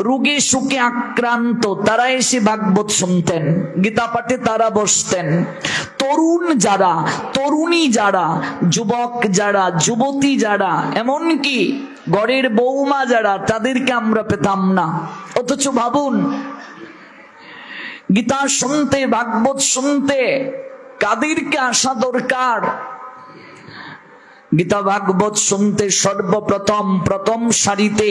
Speaker 1: রোগে সুখে আক্রান্ত, তারা এসে ভাগবত শুনতেন, গীতা পাঠে তারা বসতেন। তরুণ যারা, তরুণী যারা, যুবক যারা, যুবতী যারা, এমনকি ঘরের বৌমা যারা, তাদেরকে আমরা পেতাম না। অথচ ভাবুন, গীতা শুনতে, ভাগবত শুনতে কাদেরকে আসা দরকার? গীতা ভাগবত শুনতে সর্বপ্রথম প্রথম সারিতে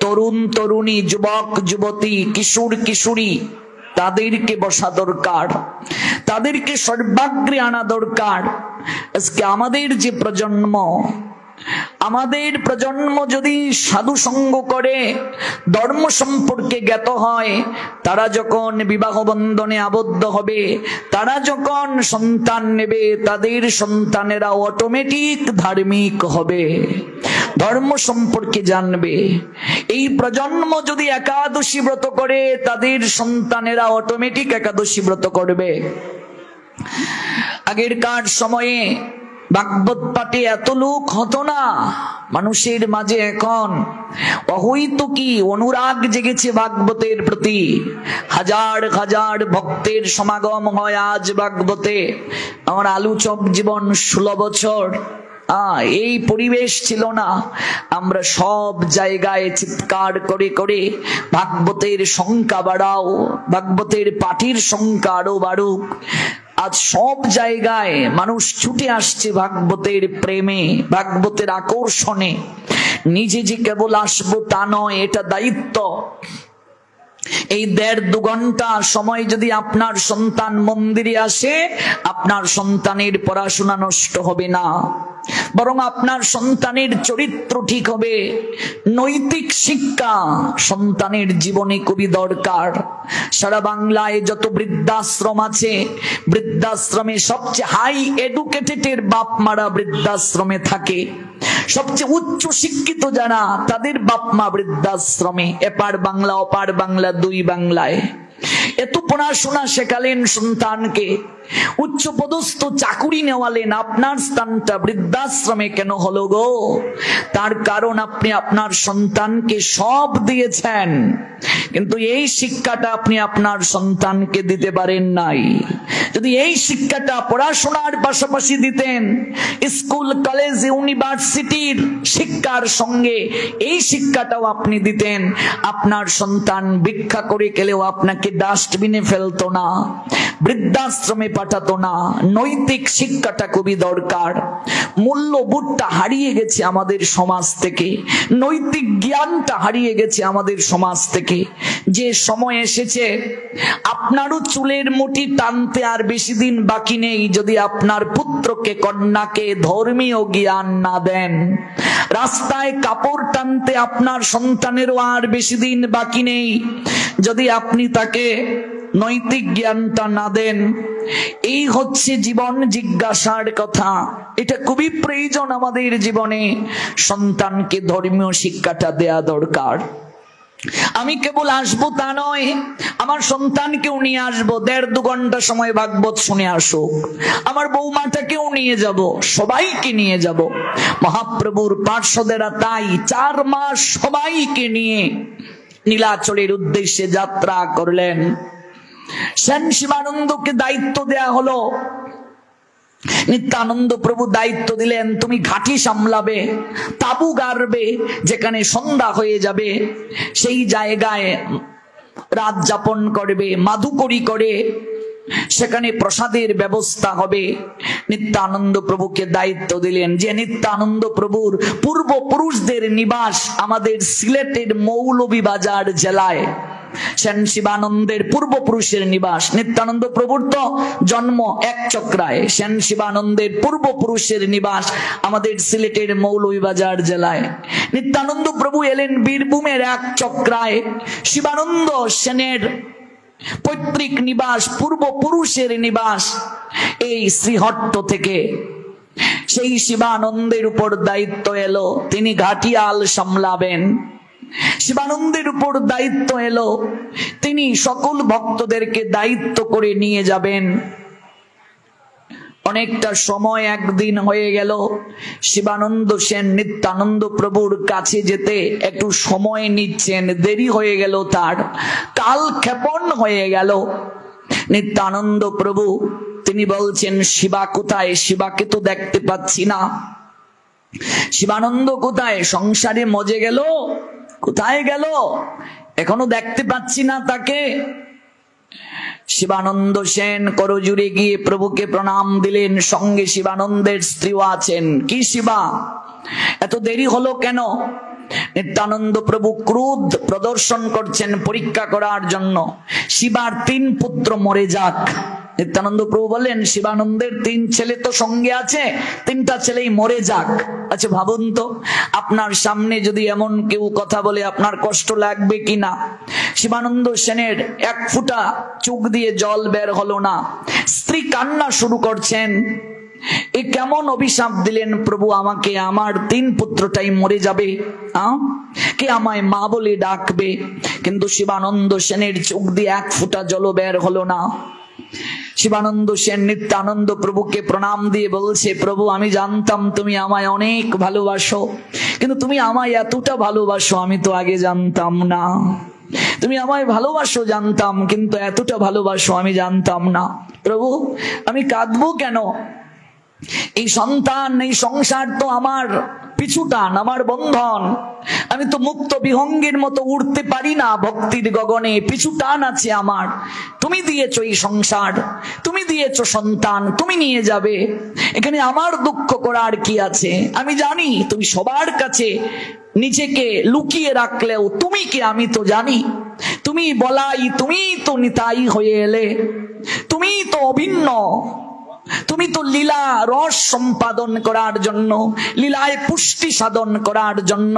Speaker 1: তরুণ তরুণী, যুবক যুবতী, কিশোর কিশোরী, তাদেরকে বসা দরকার, তাদেরকে সর্বাগ্রে আনা দরকার। আজকে আমাদের যে প্রজন্ম, আমাদের প্রজন্ম যদি সাধু সঙ্গ করে, ধর্ম সম্পর্কে জ্ঞাত হয়, তারা যখন বিবাহ বন্ধনে আবদ্ধ হবে, তারা যখন সন্তান নেবে, তাদের সন্তানেরা অটোমেটিক ধার্মিক হবে, ধর্ম সম্পর্কে জানবে। এই প্রজন্ম যদি একাদশী ব্রত করে, তাদের সন্তানেরা অটোমেটিক একাদশী ব্রত করবে। আগেরকার সময়ে ভাগবত পাঠে এত লোক হতো না, মানুষের মাঝে এখন হয়তো কি অনুরাগ জেগেছে ভাগবতের প্রতি। হাজার হাজার ভক্তের সমাগম হয় আজ ভাগবতে। আমার আলোচক জীবন 16 বছর, এই পরিবেশ ছিল না। আমরা সব জায়গায় চিৎকার করে করে ভাগবতের সংখ্যা বাড়াও, ভাগবতের পাঠের সংখ্যা আরো বাড়ুক। আজ সব জায়গায় মানুষ ছুটে আসছে ভাগবতের প্রেমে, ভাগবতের আকর্ষণে। নিজে যে কেবল আসবো তা নয়, এটা দায়িত্ব। এই 1.5-2 ঘন্টা সময় যদি আপনার সন্তান মন্দিরে আসে, আপনার সন্তানের পড়াশোনা নষ্ট হবে না, বরং আপনার সন্তানের চরিত্র ঠিক হবে। নৈতিক শিক্ষা সন্তানের জীবনে খুবই দরকার। সারা বাংলায় যত বৃদ্ধাশ্রম আছে, বৃদ্ধাশ্রমে সবচেয়ে হাই এডুকেটেড বাপ মারা বৃদ্ধাশ্রমে থাকে। সবচেয়ে উচ্চ শিক্ষিত যারা, তাদের বাপ মা বৃদ্ধাশ্রমে। এপার বাংলা ওপার বাংলা, 2 বাংলায় এত পড়াশোনা শেখালেন সন্তানকে, উচ্চ পদস্থ চাকুরি নেওয়ালেন, আপনার স্থানটা বৃদ্ধাশ্রমে কেন হলো গো? তার কারণ আপনি আপনার সন্তানকে সব দিয়েছেন, কিন্তু এই শিক্ষাটা আপনি আপনার সন্তানকে দিতে পারেন নাই। যদি এই শিক্ষাটা পড়াশোনার পাশাপাশি দিতেন, স্কুল কলেজ ইউনিভার্সিটির শিক্ষার সঙ্গে এই শিক্ষাটাও আপনি দিতেন, আপনার সন্তান ভিক্ষা করে গেলেও আপনাকে ডাস্টবিনে ফেলতো না, বৃদ্ধাশ্রমে পাঠাতো না। নৈতিক শিক্ষাটা খুবই দরকার। মূল্যবোধটা হারিয়ে গেছে আমাদের সমাজ থেকে, নৈতিক জ্ঞানটা হারিয়ে গেছে আমাদের সমাজ থেকে। যে সময় এসেছে, আপনারও চুলের মুঠি টানতে আর বেশি দিন বাকি নেই যদি আপনার পুত্রকে কন্যাকে ধর্মীয় জ্ঞান না দেন। রাস্তায় কাপড় টানতে আপনার সন্তানেরও আর বেশি দিন বাকি নেই যদি আপনি তাকে নৈতিক জ্ঞানটা না দেন। এই হচ্ছে জীবন জিজ্ঞাসার কথা। এটা খুবই প্রয়োজন আমাদের জীবনে, সন্তানকে ধর্মীয় শিক্ষাটা দেয়া দরকার। আমি কেবল আসবো তা নয়, আমার সন্তানকেও নিয়ে আসবো। 1.5-2 ঘন্টা সময় ভাগবত শুনে আসুক, আমার বৌমাটাকেও নিয়ে যাব, সবাইকে নিয়ে যাব। মহাপ্রভুর পার্শ্বদেরা তাই 4 মাস সবাইকে নিয়ে নীলাচলের উদ্দেশ্যে যাত্রা করলেন। সেন শিবানন্দকে দায়িত্ব দেয়া হলো। নিত্যানন্দ প্রভু দায়িত্ব দিলেন, তুমি ঘাঁটি সামলাবে, তাবু গাড়বে, যেখানে সন্ধ্যা হয়ে যাবে সেই জায়গায় রাত যাপন করবে, মাধুকরী করে সেখানে প্রসাদের ব্যবস্থা হবে। নিত্যানন্দ প্রভুকে দায়িত্ব দিলেন, যে নিত্যানন্দ প্রভুর পূর্বপুরুষদের নিবাস আমাদের সিলেটের মৌলভীবাজার জেলায়। সেন শিবানন্দের পূর্বপুরুষের নিবাস। নিত্যানন্দ প্রভুর তো জন্ম এক চক্রায়, সেন শিবানন্দের পূর্বপুরুষের নিবাস আমাদের সিলেটের মৌলভীবাজার জেলায়। নিত্যানন্দ প্রভু এলেন বীরভূমের এক চক্রায়। শিবানন্দ সেনের পৈতৃক নিবাস, পূর্বপুরুষের নিবাস এই শ্রীহট্ট থেকে। সেই শিবানন্দের উপর দায়িত্ব এলো, তিনি ঘাটিয়াল সামলাবেন। শিবানন্দের উপর দায়িত্ব এলো, তিনি সকল ভক্তদেরকে দায়িত্ব করে নিয়ে যাবেন। অনেকটা সময় একদিন হয়ে গেল। শিবানন্দ সেন নিত্যানন্দ প্রভুর কাছে যেতে একটু সময় নিচ্ছেন, দেরি হয়ে গেল, তার কাল ক্ষেপণ হয়ে গেল। নিত্যানন্দ প্রভু তিনি বলছেন, শিবা কোথায়? শিবাকে তো দেখতে পাচ্ছি না। শিবানন্দ কোথায়? সংসারে মজে গেল? কোথায় গেল? এখনো দেখতে পাচ্ছি না তাকে। শিবানন্দ সেন করজুড়ে গিয়ে প্রভুকে প্রণাম দিলেন, সঙ্গে শিবানন্দের স্ত্রীও আছেন। কি শিবা, এত দেরি হলো কেন? নিত্যানন্দ প্রভু ক্রোধ প্রদর্শন করছেন পরীক্ষা করার জন্য। শিবার 3 পুত্র মরে যাক। নিত্যানন্দ প্রভু বলেন, শিবানন্দের 3 ছেলে তো সঙ্গে আছে, 3টা ছেলেই মরে যাক। আচ্ছা ভাবুন তো, আপনার সামনে যদি এমন কেউ কথা বলে আপনার কষ্ট লাগবে কিনা? শিবানন্দ সেনের 1 ফোঁটা চোখ দিয়ে জল বের হলো না। স্ত্রী কান্না শুরু করছেন, এ কেমন অভিশাপ দিলেন প্রভু আমাকে? আমার 3 পুত্রটাই মরে যাবে, কে আমায় মা বলে ডাকবে? কিন্তু শিবানন্দ সেনের চোখ দিয়ে 1 ফোঁটা জল বের হলো না। শিবানন্দ সেন নিত্যানন্দ প্রভুকে প্রণাম দিয়ে বলছে, প্রভু আমি জানতাম তুমি আমায় অনেক ভালোবাসো, কিন্তু তুমি আমায় এতটা ভালোবাসো আমি তো আগে জানতাম না। তুমি আমায় ভালোবাসো জানতাম, কিন্তু এতটা ভালোবাসো আমি জানতাম না। প্রভু আমি কাঁদবো কেন? এই সন্তান, এই সংসার তো আমার পিছু টান, আমার বন্ধন। আমি তো মুক্ত বিহঙ্গের মতো উড়তে পারি না ভক্তির গগনে, পিছু টান আছে আমার। তুমি দিয়েছো এই সংসার, তুমি দিয়েছো সন্তান, তুমি নিয়ে যাবে, এখানে আমার দুঃখ করার কি আছে? আমি জানি তুমি সবার কাছে নিজেকে লুকিয়ে রাখলেও তুমি কে আমি তো জানি। তুমি বলাই, তুমি তো নিতাই হয়ে এলে, তুমি তো অভিন্ন, তুমি তো লীলা রস সম্পাদন করার জন্য, লীলায় পুষ্টি সাধন করার জন্য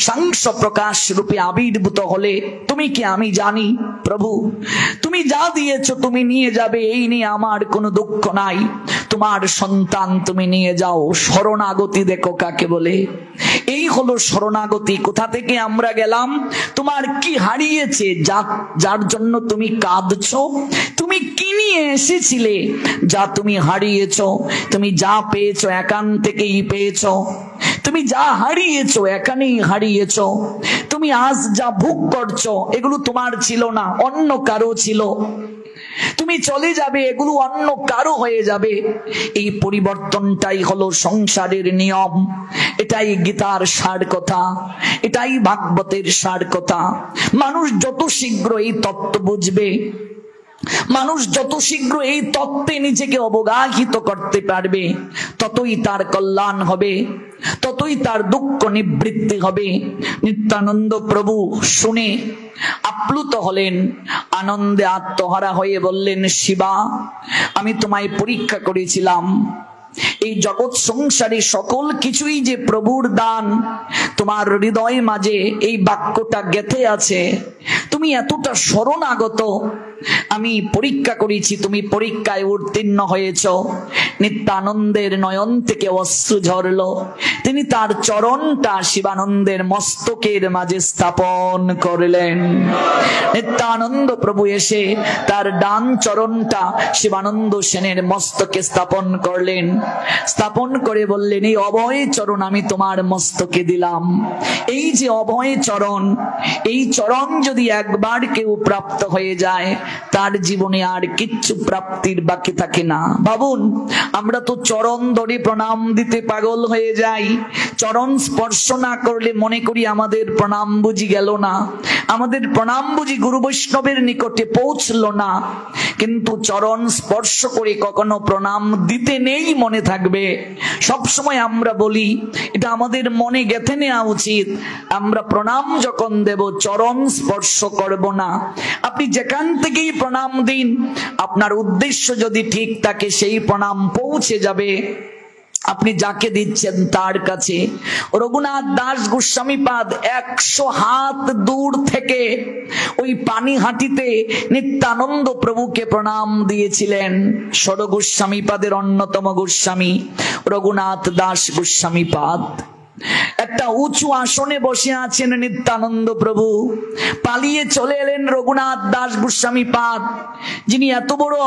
Speaker 1: সাংস প্রকাশ রূপে আবির্ভূত হলে, তুমি কি আমি জানি। প্রভু তুমি যা দিয়েছো তুমি নিয়ে যাবে, এই নিয়ে আমার কোনো দুঃখ নাই। তোমার সন্তান তুমি নিয়ে যাও। শরণাগতি দেখো কাকে বলে, এই হলো শরণাগতি। কোথা থেকে আমরা গেলাম? তোমার কি হারিয়েছে যার জন্য তুমি কাঁদছো? তুমি কি নিয়ে এসেছিলে যা তুমি হারিয়েছো? তুমি যা পেয়েছো এখান থেকেই পেয়েছো। তুমি যা হারিয়েছো এখানেই হারিয়েছো। তুমি আজ যা ভোগ করছো এগুলো তোমার ছিল না, অন্য কারো ছিল। তুমি চলে যাবে, এগুলো অন্য কারো হয়ে যাবে। এই পরিবর্তনটাই হলো সংসারের নিয়ম। এটাই গীতার সার কথা, এটাই ভাগবতের সার কথা। মানুষ যত শীঘ্র এই তত্ত্ব বুঝবে, মানুষ যত শীঘ্র এই তত্ত্বে নিজেকে অবগাহিত করতে পারবে, ততই তার কল্যাণ হবে, ততই তার দুঃখ নিবৃত্তি হবে। নিত্যানন্দ প্রভু শুনে আপ্লুত হলেন, আনন্দে আত্মহারা হয়ে বললেন, শিবা আমি তোমায় পরীক্ষা করেছিলাম। এই জগৎ সংসারে সকল কিছুই যে প্রভুর দান, তোমার হৃদয় মাঝে এই বাক্যটা গেঁথে আছে। তুমি এতটা শরণাগত, আমি পরীক্ষা করেছি, তুমি পরীক্ষায় উত্তীর্ণ হয়েছ। নিত্যানন্দের নয়ন থেকে অশ্রু ঝরলো। তিনি তার চরণটা শিবানন্দের মস্তকের মাঝে স্থাপন করলেন। নিত্যানন্দ প্রভু এসে তার ডান চরণটা শিবানন্দ সেনের মস্তকে স্থাপন করলেন। স্থাপন করে বললেন, এই অভয় চরণ আমি তোমার মস্তকে দিলাম। এই যে অভয় চরণ, এই চরণ যদি একবার কেউ প্রাপ্ত হয়ে যায়, তার জীবনে আর কিচ্ছু প্রাপ্তির বাকি থাকে না। ভাবুন, আমরা তো চরণ ধরে প্রণাম দিতে পাগল হয়ে যাই। চরণ স্পর্শ না করলে মনে করি আমাদের প্রণাম বুঝি গেল না, আমাদের প্রণাম বুঝি গুরু বৈষ্ণবের নিকটে পৌঁছলো না। কিন্তু চরণ স্পর্শ করে কখনো প্রণাম দিতে নেই মনে থাকবে। সবসময় আমরা বলি, এটা আমাদের মনে গেঁথে নেওয়া উচিত, আমরা প্রণাম যখন দেব চরণ স্পর্শ করব না। আপনি যেখান থেকেই প্রণাম দিন, আপনার উদ্দেশ্য যদি ঠিক থাকে, সেই প্রণাম পৌঁছে যাবে আপনি যাকে দিচ্ছেন তার কাছে। রঘুনাথ দাস গোস্বামী পাদ 100 হাত দূর থেকে ওই পানিহাটিতে নিত্যানন্দ প্রভুকে প্রণাম দিয়েছিলেন। ষড় গোস্বামী পাদের অন্যতম গোস্বামী রঘুনাথ দাস গোস্বামী পাদ। একটা উঁচু আসনে বসে আছেন নিত্যানন্দ প্রভু। পালিয়ে চলে এলেন রঘুনাথ দাস গোস্বামী পাদ, যিনি এত বড়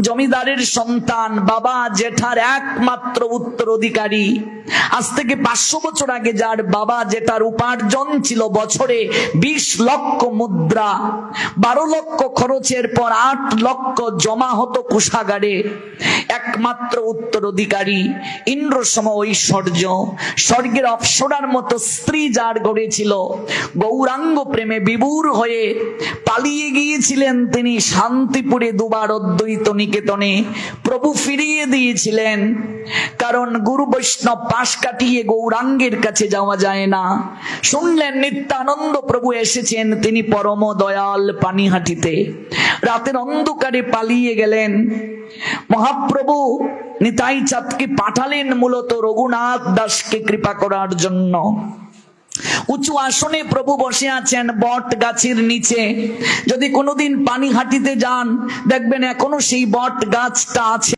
Speaker 1: জমিদারের সন্তান, বাবা জেঠার একমাত্র উত্তরাধিকারী। আজ থেকে 500 বছর আগে যার বাবা জেঠার উপার্জন ছিল বছরে 20 লক্ষ মুদ্রা, 12 লক্ষ খরচের পর 8 লক্ষ জমা হতো কোষাগারে, একমাত্র উত্তরাধিকারী, ইন্দ্রসম ঐশ্বর্য, স্বর্গের অপ্সরার মতো স্ত্রী যার গড়েছিল, গৌরাঙ্গ প্রেমে বিভোর হয়ে পালিয়ে গিয়েছিলেন তিনি শান্তিপুরে। দুবার অদ্বৈত নিকেতনে প্রভু ফিরিয়ে দিয়েছিলেন, কারণ গুরু বৈষ্ণব পাশ কাটিয়ে গৌরাঙ্গের কাছে যাওয়া যায় না। শুনলেন নিত্যানন্দ প্রভু এসেছেন, তিনি পরম দয়াল পানিহাটিতে। রাতের অন্ধকারে পালিয়ে গেলেন। মহাপ্রভু নিতাই চাঁদকে পাঠালেন মূলত রঘুনাথ দাসকে কৃপা করার জন্য। উঁচু আসনে প্রভু বসে আছেন বট গাছের নিচে। যদি কোনোদিন পানিহাটিতে যান, দেখবেন এখনো সেই বট গাছটা আছে।